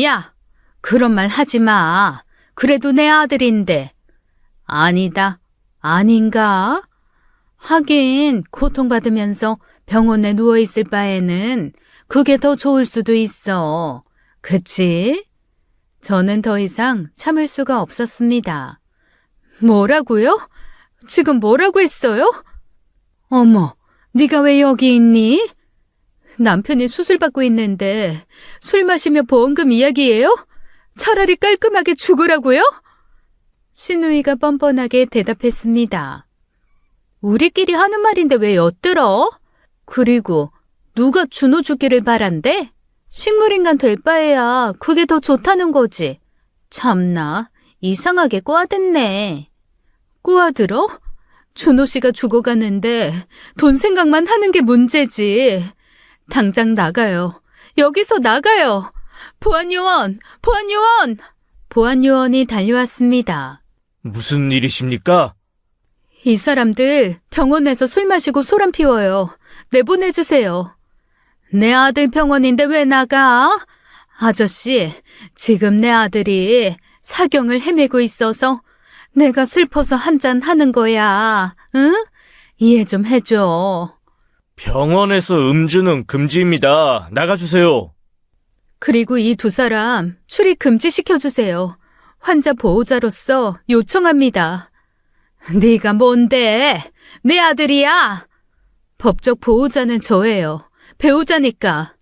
Speaker 1: 야, 그런 말 하지 마. 그래도 내 아들인데. 아니다. 아닌가? 하긴 고통받으면서 병원에 누워있을 바에는 그게 더 좋을 수도 있어. 그치? 저는 더 이상 참을 수가 없었습니다. 뭐라고요? 지금 뭐라고 했어요? 어머, 네가 왜 여기 있니? 남편이 수술받고 있는데 술 마시며 보험금 이야기예요? 차라리 깔끔하게 죽으라고요? 시누이가 뻔뻔하게 대답했습니다. 우리끼리 하는 말인데 왜 엿들어? 그리고 누가 준호 죽기를 바란대? 식물인간 될 바에야 그게 더 좋다는 거지. 참나, 이상하게 꼬아댔네. 꼬아들어? 준호 씨가 죽어가는데 돈 생각만 하는 게 문제지. 당장 나가요. 여기서 나가요. 보안요원! 보안요원! 보안요원이 달려왔습니다.
Speaker 2: 무슨 일이십니까?
Speaker 1: 이 사람들 병원에서 술 마시고 소란 피워요. 내보내주세요. 내 아들 병원인데 왜 나가? 아저씨, 지금 내 아들이 사경을 헤매고 있어서 내가 슬퍼서 한잔 하는 거야. 응? 이해 좀 해줘.
Speaker 2: 병원에서 음주는 금지입니다. 나가주세요.
Speaker 1: 그리고 이 두 사람 출입 금지시켜주세요. 환자 보호자로서 요청합니다. 네가 뭔데? 내 아들이야. 법적 보호자는 저예요. 배우자니까.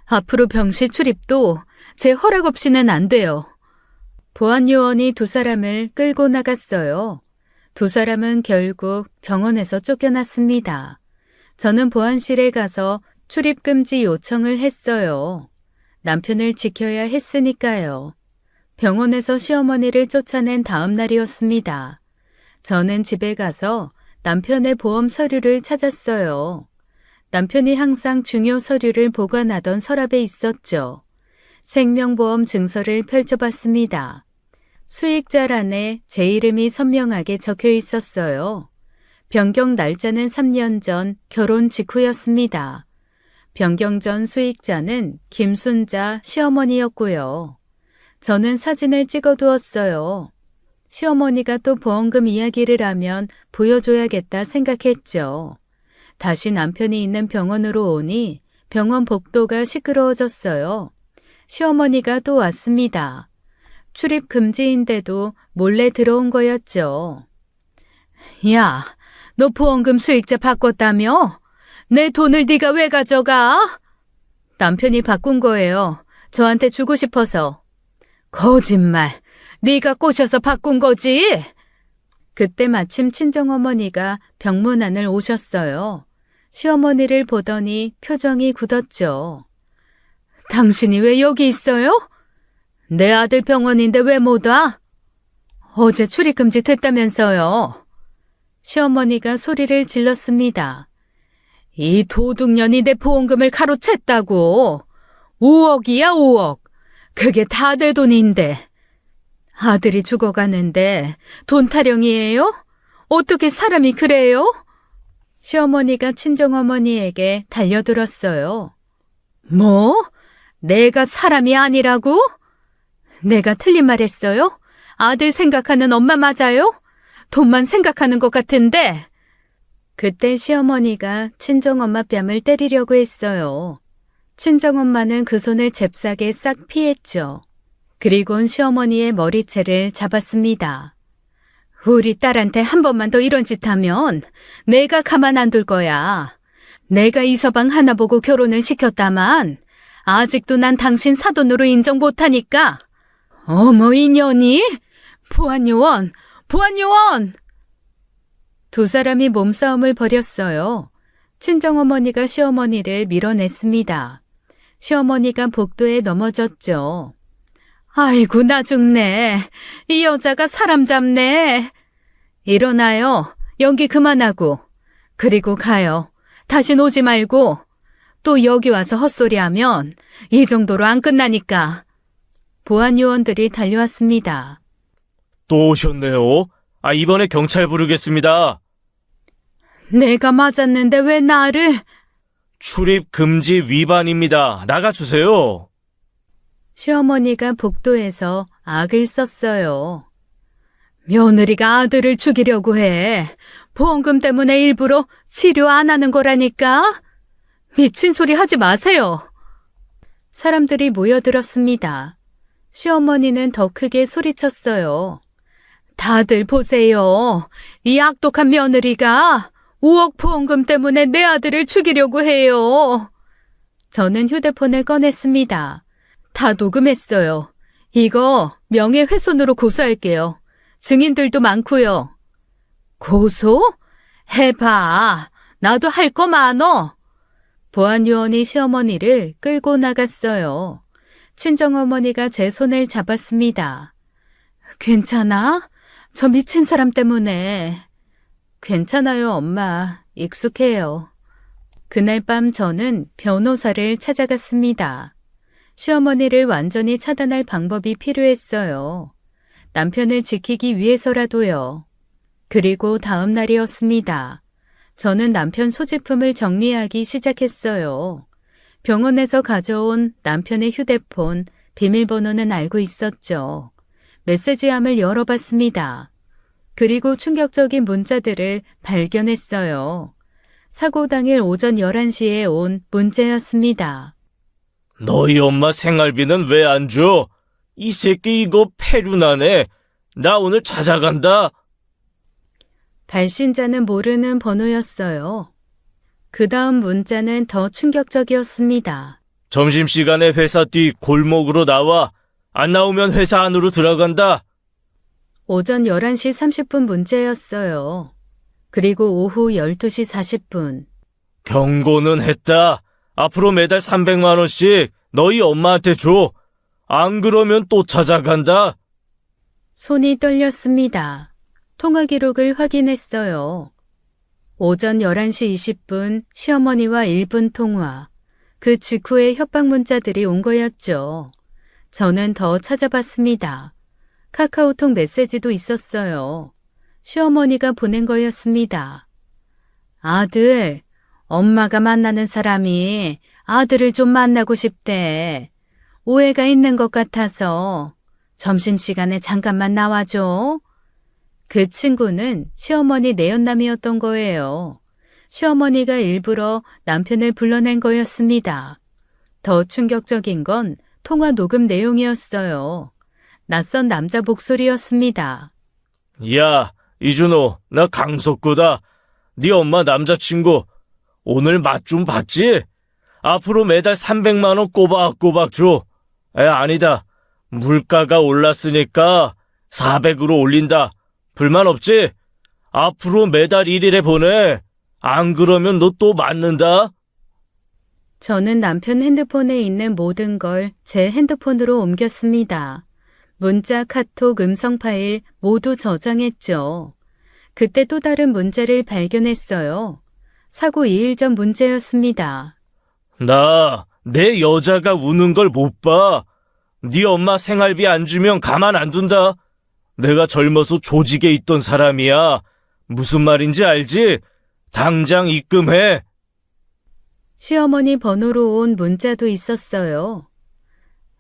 Speaker 1: 앞으로 병실 출입도 제 허락 없이는 안 돼요. 보안요원이 두 사람을 끌고 나갔어요. 두 사람은 결국 병원에서 쫓겨났습니다. 저는 보안실에 가서 출입금지 요청을 했어요. 남편을 지켜야 했으니까요. 병원에서 시어머니를 쫓아낸 다음 날이었습니다. 저는 집에 가서 남편의 보험 서류를 찾았어요. 남편이 항상 중요 서류를 보관하던 서랍에 있었죠. 생명보험 증서를 펼쳐봤습니다. 수익자란에 제 이름이 선명하게 적혀 있었어요. 변경 날짜는 3년 전 결혼 직후였습니다. 변경 전 수익자는 김순자 시어머니였고요. 저는 사진을 찍어두었어요. 시어머니가 또 보험금 이야기를 하면 보여줘야겠다 생각했죠. 다시 남편이 있는 병원으로 오니 병원 복도가 시끄러워졌어요. 시어머니가 또 왔습니다. 출입 금지인데도 몰래 들어온 거였죠. 야, 너 보험금 수익자 바꿨다며? 내 돈을 네가 왜 가져가? 남편이 바꾼 거예요. 저한테 주고 싶어서. 거짓말. 네가 꼬셔서 바꾼 거지? 그때 마침 친정어머니가 병문안을 오셨어요. 시어머니를 보더니 표정이 굳었죠. 당신이 왜 여기 있어요? 내 아들 병원인데 왜 못 와? 어제 출입금지 됐다면서요. 시어머니가 소리를 질렀습니다. 이 도둑년이 내 보험금을 가로챘다고. 5억이야, 5억. 그게 다 내 돈인데. 아들이 죽어가는데 돈 타령이에요? 어떻게 사람이 그래요? 시어머니가 친정어머니에게 달려들었어요. 뭐? 내가 사람이 아니라고? 내가 틀린 말 했어요? 아들 생각하는 엄마 맞아요? 돈만 생각하는 것 같은데. 그때 시어머니가 친정엄마 뺨을 때리려고 했어요. 친정엄마는 그 손을 잽싸게 싹 피했죠. 그리곤 시어머니의 머리채를 잡았습니다. 우리 딸한테 한 번만 더 이런 짓 하면 내가 가만 안 둘 거야. 내가 이 서방 하나 보고 결혼을 시켰다만 아직도 난 당신 사돈으로 인정 못하니까. 어머 이년이? 보안요원! 보안요원! 두 사람이 몸싸움을 벌였어요. 친정어머니가 시어머니를 밀어냈습니다. 시어머니가 복도에 넘어졌죠. 아이고 나 죽네. 이 여자가 사람 잡네. 일어나요. 연기 그만하고. 그리고 가요. 다신 오지 말고. 또 여기 와서 헛소리하면 이 정도로 안 끝나니까. 보안 요원들이 달려왔습니다.
Speaker 2: 또 오셨네요. 이번에 경찰 부르겠습니다.
Speaker 1: 내가 맞았는데 왜 나를?
Speaker 2: 출입 금지 위반입니다. 나가주세요.
Speaker 1: 시어머니가 복도에서 악을 썼어요. 며느리가 아들을 죽이려고 해. 보험금 때문에 일부러 치료 안 하는 거라니까? 미친 소리 하지 마세요. 사람들이 모여들었습니다. 시어머니는 더 크게 소리쳤어요. 다들 보세요. 이 악독한 며느리가 5억 보험금 때문에 내 아들을 죽이려고 해요. 저는 휴대폰을 꺼냈습니다. 다 녹음했어요. 이거 명예훼손으로 고소할게요. 증인들도 많고요. 고소? 해봐. 나도 할 거 많어. 보안 요원이 시어머니를 끌고 나갔어요. 친정어머니가 제 손을 잡았습니다. 괜찮아? 저 미친 사람 때문에. 괜찮아요, 엄마. 익숙해요. 그날 밤 저는 변호사를 찾아갔습니다. 시어머니를 완전히 차단할 방법이 필요했어요. 남편을 지키기 위해서라도요. 그리고 다음 날이었습니다. 저는 남편 소지품을 정리하기 시작했어요. 병원에서 가져온 남편의 휴대폰, 비밀번호는 알고 있었죠. 메시지함을 열어봤습니다. 그리고 충격적인 문자들을 발견했어요. 사고 당일 오전 11시에 온 문자였습니다.
Speaker 2: 너희 엄마 생활비는 왜 안 줘? 이 새끼 이거 폐륜하네. 나 오늘 찾아간다.
Speaker 1: 발신자는 모르는 번호였어요. 그 다음 문자는 더 충격적이었습니다.
Speaker 2: 점심시간에 회사 뒤 골목으로 나와. 안 나오면 회사 안으로 들어간다.
Speaker 1: 오전 11시 30분 문자였어요. 그리고 오후 12시 40분.
Speaker 2: 경고는 했다. 앞으로 매달 300만 원씩 너희 엄마한테 줘. 안 그러면 또 찾아간다.
Speaker 1: 손이 떨렸습니다. 통화 기록을 확인했어요. 오전 11시 20분 시어머니와 1분 통화. 그 직후에 협박 문자들이 온 거였죠. 저는 더 찾아봤습니다. 카카오톡 메시지도 있었어요. 시어머니가 보낸 거였습니다. 아들, 엄마가 만나는 사람이 아들을 좀 만나고 싶대. 오해가 있는 것 같아서 점심시간에 잠깐만 나와줘. 그 친구는 시어머니 내연남이었던 거예요. 시어머니가 일부러 남편을 불러낸 거였습니다. 더 충격적인 건 통화 녹음 내용이었어요. 낯선 남자 목소리였습니다.
Speaker 2: 야, 이준호, 나 강석구다. 네 엄마 남자친구. 오늘 맛 좀 봤지? 앞으로 매달 300만 원 꼬박꼬박 줘. 아니다. 물가가 올랐으니까 400으로 올린다. 불만 없지? 앞으로 매달 1일에 보내. 안 그러면 너 또 맞는다.
Speaker 1: 저는 남편 핸드폰에 있는 모든 걸 제 핸드폰으로 옮겼습니다. 문자, 카톡, 음성 파일 모두 저장했죠. 그때 또 다른 문자를 발견했어요. 사고 2일 전 문제였습니다.
Speaker 2: 나 내 여자가 우는 걸 못 봐. 네 엄마 생활비 안 주면 가만 안 둔다. 내가 젊어서 조직에 있던 사람이야. 무슨 말인지 알지? 당장 입금해.
Speaker 1: 시어머니 번호로 온 문자도 있었어요.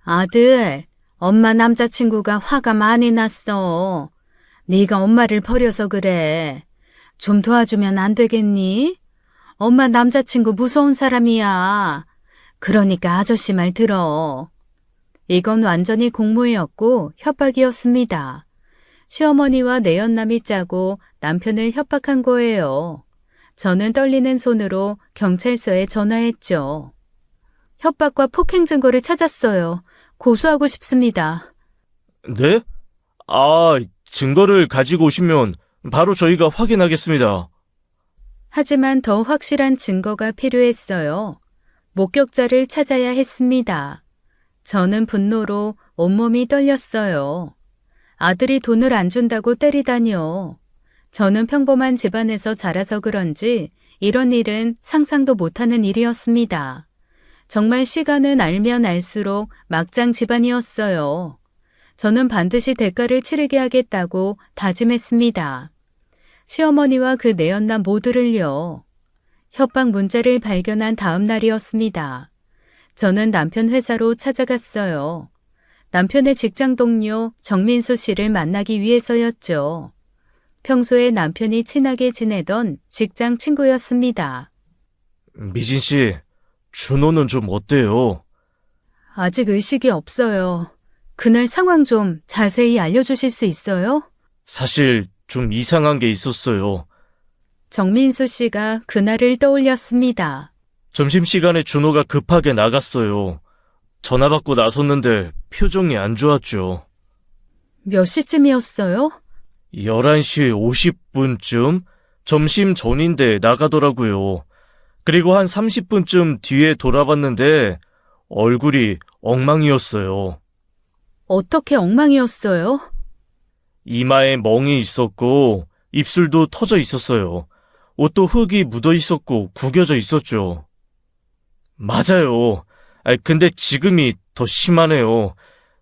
Speaker 1: 아들, 엄마 남자친구가 화가 많이 났어. 네가 엄마를 버려서 그래. 좀 도와주면 안 되겠니? 엄마 남자친구 무서운 사람이야. 그러니까 아저씨 말 들어. 이건 완전히 공모였고 협박이었습니다. 시어머니와 내연남이 짜고 남편을 협박한 거예요. 저는 떨리는 손으로 경찰서에 전화했죠. 협박과 폭행 증거를 찾았어요. 고소하고 싶습니다.
Speaker 2: 네? 증거를 가지고 오시면 바로 저희가 확인하겠습니다.
Speaker 1: 하지만 더 확실한 증거가 필요했어요. 목격자를 찾아야 했습니다. 저는 분노로 온몸이 떨렸어요. 아들이 돈을 안 준다고 때리다니요. 저는 평범한 집안에서 자라서 그런지 이런 일은 상상도 못하는 일이었습니다. 정말 시간은 알면 알수록 막장 집안이었어요. 저는 반드시 대가를 치르게 하겠다고 다짐했습니다. 시어머니와 그 내연남 모두를요. 협박 문자를 발견한 다음 날이었습니다. 저는 남편 회사로 찾아갔어요. 남편의 직장 동료 정민수 씨를 만나기 위해서였죠. 평소에 남편이 친하게 지내던 직장 친구였습니다.
Speaker 2: 미진 씨, 준호는 좀 어때요?
Speaker 1: 아직 의식이 없어요. 그날 상황 좀 자세히 알려주실 수 있어요?
Speaker 2: 사실 좀 이상한 게 있었어요.
Speaker 1: 정민수 씨가 그날을 떠올렸습니다.
Speaker 2: 점심시간에 준호가 급하게 나갔어요. 전화 받고 나섰는데 표정이 안 좋았죠.
Speaker 1: 몇 시쯤이었어요?
Speaker 2: 11시 50분쯤 점심 전인데 나가더라고요. 그리고 한 30분쯤 뒤에 돌아봤는데 얼굴이 엉망이었어요.
Speaker 1: 어떻게 엉망이었어요?
Speaker 2: 이마에 멍이 있었고 입술도 터져 있었어요. 옷도 흙이 묻어 있었고 구겨져 있었죠. 맞아요. 근데 지금이 더 심하네요.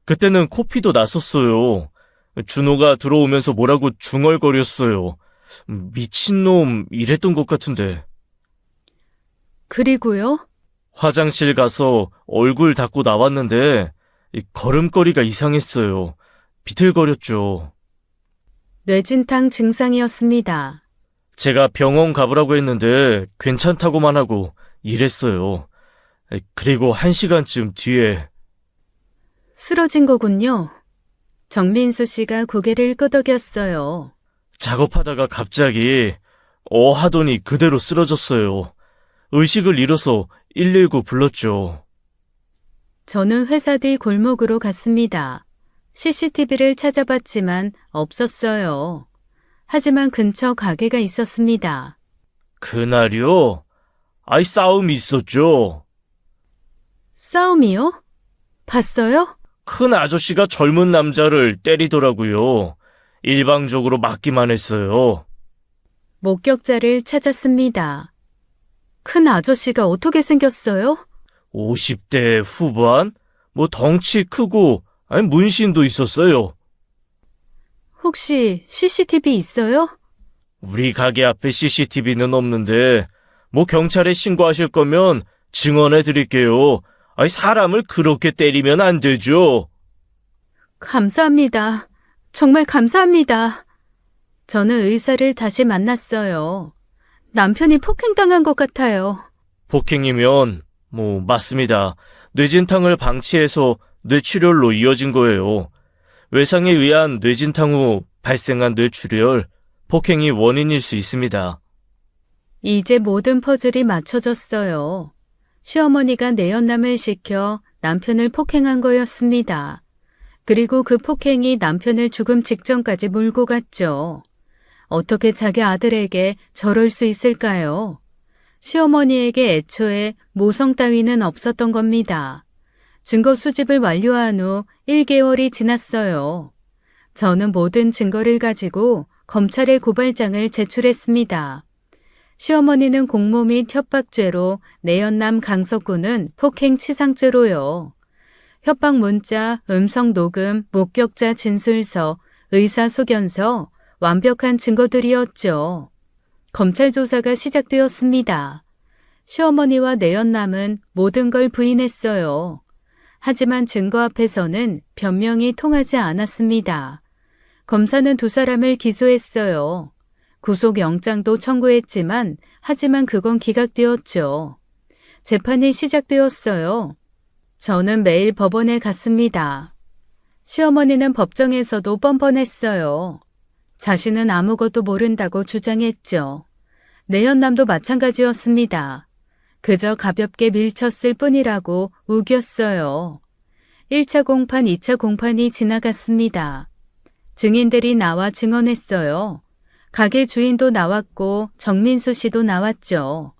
Speaker 2: 그때는 코피도 났었어요. 준호가 들어오면서 뭐라고 중얼거렸어요. 미친놈 이랬던 것 같은데.
Speaker 1: 그리고요?
Speaker 2: 화장실 가서 얼굴 닦고 나왔는데 이 걸음걸이가 이상했어요. 비틀거렸죠.
Speaker 1: 뇌진탕 증상이었습니다.
Speaker 2: 제가 병원 가보라고 했는데 괜찮다고만 하고 이랬어요. 그리고 1시간쯤 뒤에
Speaker 1: 쓰러진 거군요. 정민수 씨가 고개를 끄덕였어요.
Speaker 2: 작업하다가 갑자기 하더니 그대로 쓰러졌어요. 의식을 잃어서 119 불렀죠.
Speaker 1: 저는 회사 뒤 골목으로 갔습니다. CCTV를 찾아봤지만 없었어요. 하지만 근처 가게가 있었습니다.
Speaker 2: 그날이요? 싸움이 있었죠.
Speaker 1: 싸움이요? 봤어요?
Speaker 2: 큰 아저씨가 젊은 남자를 때리더라고요. 일방적으로 맞기만 했어요.
Speaker 1: 목격자를 찾았습니다. 큰 아저씨가 어떻게 생겼어요?
Speaker 2: 50대 후반? 덩치 크고, 문신도 있었어요.
Speaker 1: 혹시 CCTV 있어요?
Speaker 2: 우리 가게 앞에 CCTV는 없는데, 경찰에 신고하실 거면 증언해 드릴게요. 사람을 그렇게 때리면 안 되죠.
Speaker 1: 감사합니다. 정말 감사합니다. 저는 의사를 다시 만났어요. 남편이 폭행당한 것 같아요.
Speaker 2: 폭행이면, 맞습니다. 뇌진탕을 방치해서 뇌출혈로 이어진 거예요. 외상에 의한 뇌진탕 후 발생한 뇌출혈, 폭행이 원인일 수 있습니다.
Speaker 1: 이제 모든 퍼즐이 맞춰졌어요. 시어머니가 내연남을 시켜 남편을 폭행한 거였습니다. 그리고 그 폭행이 남편을 죽음 직전까지 몰고 갔죠. 어떻게 자기 아들에게 저럴 수 있을까요? 시어머니에게 애초에 모성 따위는 없었던 겁니다. 증거 수집을 완료한 후 1개월이 지났어요. 저는 모든 증거를 가지고 검찰에 고발장을 제출했습니다. 시어머니는 공모 및 협박죄로, 내연남 강석구는 폭행치상죄로요. 협박 문자, 음성 녹음, 목격자 진술서, 의사소견서, 완벽한 증거들이었죠. 검찰 조사가 시작되었습니다. 시어머니와 내연남은 모든 걸 부인했어요. 하지만 증거 앞에서는 변명이 통하지 않았습니다. 검사는 두 사람을 기소했어요. 구속영장도 청구했지만 하지만 그건 기각되었죠. 재판이 시작되었어요. 저는 매일 법원에 갔습니다. 시어머니는 법정에서도 뻔뻔했어요. 자신은 아무것도 모른다고 주장했죠. 내연남도 마찬가지였습니다. 그저 가볍게 밀쳤을 뿐이라고 우겼어요. 1차 공판, 2차 공판이 지나갔습니다. 증인들이 나와 증언했어요. 가게 주인도 나왔고 정민수 씨도 나왔죠.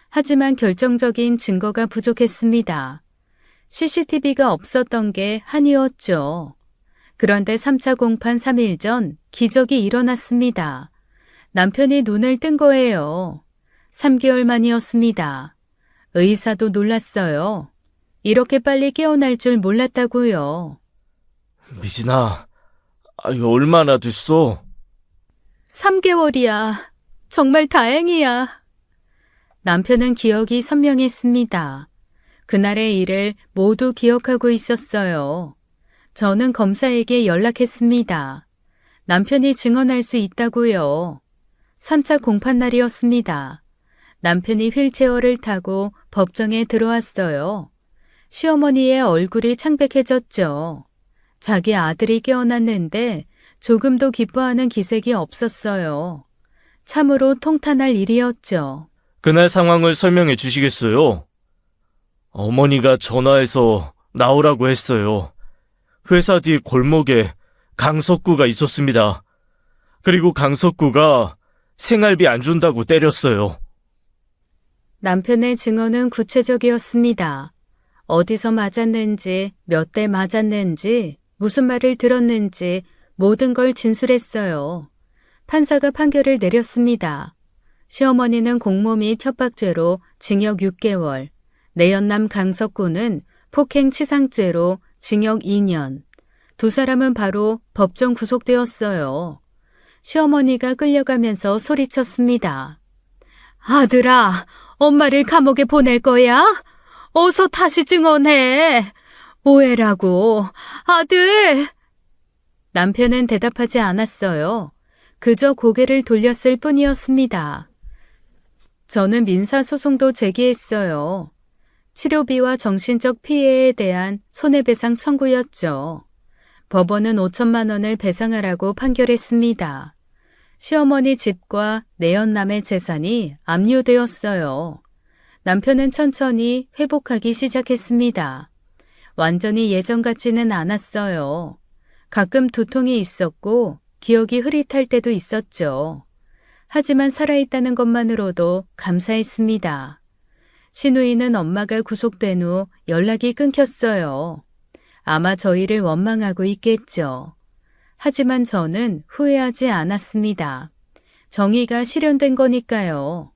Speaker 1: 하지만 결정적인 증거가 부족했습니다. CCTV가 없었던 게 한이었죠. 그런데 3차 공판 3일 전 기적이 일어났습니다. 남편이 눈을 뜬 거예요. 3개월 만이었습니다. 의사도 놀랐어요. 이렇게 빨리 깨어날 줄 몰랐다고요.
Speaker 2: 미진아, 이거 얼마나 됐어?
Speaker 1: 3개월이야. 정말 다행이야. 남편은 기억이 선명했습니다. 그날의 일을 모두 기억하고 있었어요. 저는 검사에게 연락했습니다. 남편이 증언할 수 있다고요. 3차 공판날이었습니다. 남편이 휠체어를 타고 법정에 들어왔어요. 시어머니의 얼굴이 창백해졌죠. 자기 아들이 깨어났는데 조금도 기뻐하는 기색이 없었어요. 참으로 통탄할 일이었죠.
Speaker 2: 그날 상황을 설명해 주시겠어요? 어머니가 전화해서 나오라고 했어요. 회사 뒤 골목에 강석구가 있었습니다. 그리고 강석구가 생활비 안 준다고 때렸어요.
Speaker 1: 남편의 증언은 구체적이었습니다. 어디서 맞았는지, 몇 대 맞았는지, 무슨 말을 들었는지 모든 걸 진술했어요. 판사가 판결을 내렸습니다. 시어머니는 공모 및 협박죄로 징역 6개월, 내연남 강석구는 폭행치상죄로 징역 2년. 두 사람은 바로 법정 구속되었어요. 시어머니가 끌려가면서 소리쳤습니다. 아들아, 엄마를 감옥에 보낼 거야? 어서 다시 증언해. 뭐해라고, 아들. 남편은 대답하지 않았어요. 그저 고개를 돌렸을 뿐이었습니다. 저는 민사소송도 제기했어요. 치료비와 정신적 피해에 대한 손해배상 청구였죠. 법원은 5천만 원을 배상하라고 판결했습니다. 시어머니 집과 내연남의 재산이 압류되었어요. 남편은 천천히 회복하기 시작했습니다. 완전히 예전 같지는 않았어요. 가끔 두통이 있었고 기억이 흐릿할 때도 있었죠. 하지만 살아있다는 것만으로도 감사했습니다. 시누이는 엄마가 구속된 후 연락이 끊겼어요. 아마 저희를 원망하고 있겠죠. 하지만 저는 후회하지 않았습니다. 정의가 실현된 거니까요.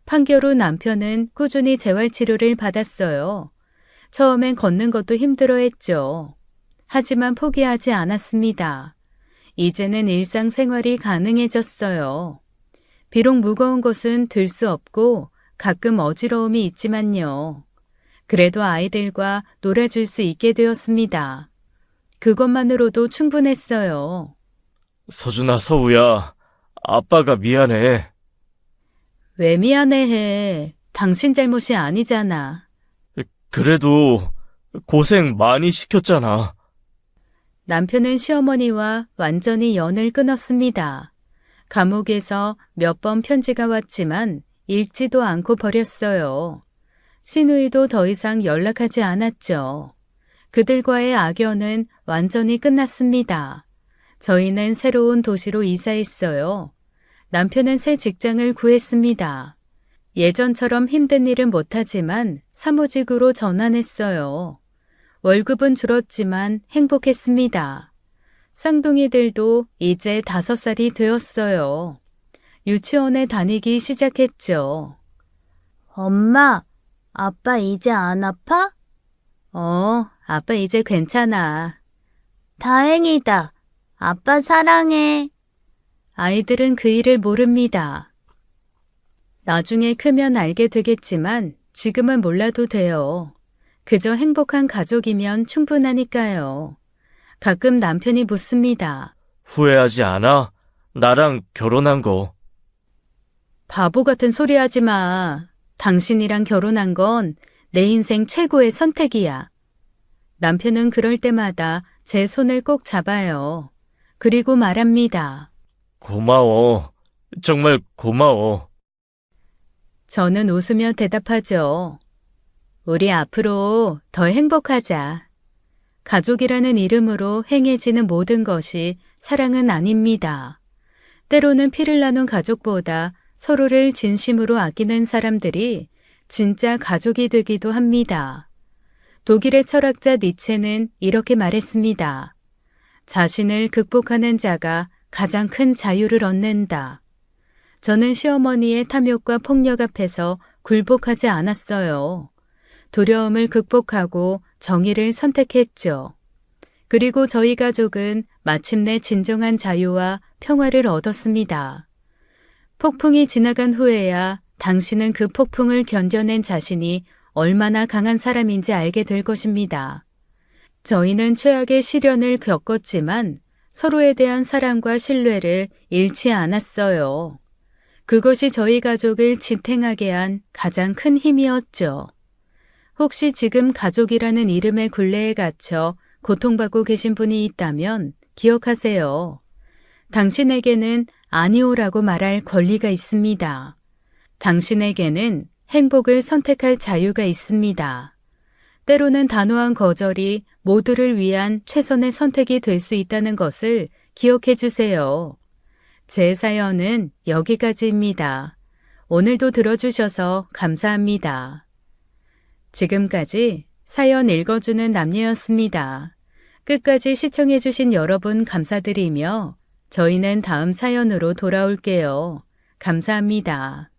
Speaker 1: 판결 후 남편은 꾸준히 재활치료를 받았어요. 처음엔 걷는 것도 힘들어했죠. 하지만 포기하지 않았습니다. 이제는 일상생활이 가능해졌어요. 비록 무거운 것은 들 수 없고 가끔 어지러움이 있지만요. 그래도 아이들과 놀아줄 수 있게 되었습니다. 그것만으로도 충분했어요.
Speaker 2: 서준아, 서우야, 아빠가 미안해.
Speaker 1: 왜 미안해해. 당신 잘못이 아니잖아.
Speaker 2: 그래도 고생 많이 시켰잖아.
Speaker 1: 남편은 시어머니와 완전히 연을 끊었습니다. 감옥에서 몇 번 편지가 왔지만 읽지도 않고 버렸어요. 시누이도 더 이상 연락하지 않았죠. 그들과의 악연은 완전히 끝났습니다. 저희는 새로운 도시로 이사했어요. 남편은 새 직장을 구했습니다. 예전처럼 힘든 일은 못하지만 사무직으로 전환했어요. 월급은 줄었지만 행복했습니다. 쌍둥이들도 이제 5살이 되었어요. 유치원에 다니기 시작했죠. 엄마, 아빠 이제 안 아파? 아빠 이제 괜찮아. 다행이다. 아빠 사랑해. 아이들은 그 일을 모릅니다. 나중에 크면 알게 되겠지만 지금은 몰라도 돼요. 그저 행복한 가족이면 충분하니까요. 가끔 남편이 묻습니다.
Speaker 2: 후회하지 않아? 나랑 결혼한 거.
Speaker 1: 바보 같은 소리 하지 마. 당신이랑 결혼한 건 내 인생 최고의 선택이야. 남편은 그럴 때마다 제 손을 꼭 잡아요. 그리고 말합니다.
Speaker 2: 고마워. 정말 고마워.
Speaker 1: 저는 웃으며 대답하죠. 우리 앞으로 더 행복하자. 가족이라는 이름으로 행해지는 모든 것이 사랑은 아닙니다. 때로는 피를 나눈 가족보다 서로를 진심으로 아끼는 사람들이 진짜 가족이 되기도 합니다. 독일의 철학자 니체는 이렇게 말했습니다. 자신을 극복하는 자가 가장 큰 자유를 얻는다. 저는 시어머니의 탐욕과 폭력 앞에서 굴복하지 않았어요. 두려움을 극복하고 정의를 선택했죠. 그리고 저희 가족은 마침내 진정한 자유와 평화를 얻었습니다. 폭풍이 지나간 후에야 당신은 그 폭풍을 견뎌낸 자신이 얼마나 강한 사람인지 알게 될 것입니다. 저희는 최악의 시련을 겪었지만 서로에 대한 사랑과 신뢰를 잃지 않았어요. 그것이 저희 가족을 지탱하게 한 가장 큰 힘이었죠. 혹시 지금 가족이라는 이름의 굴레에 갇혀 고통받고 계신 분이 있다면 기억하세요. 당신에게는 아니오라고 말할 권리가 있습니다. 당신에게는 행복을 선택할 자유가 있습니다. 때로는 단호한 거절이 모두를 위한 최선의 선택이 될 수 있다는 것을 기억해 주세요. 제 사연은 여기까지입니다. 오늘도 들어주셔서 감사합니다. 지금까지 사연 읽어주는 남녀였습니다. 끝까지 시청해주신 여러분 감사드리며 저희는 다음 사연으로 돌아올게요. 감사합니다.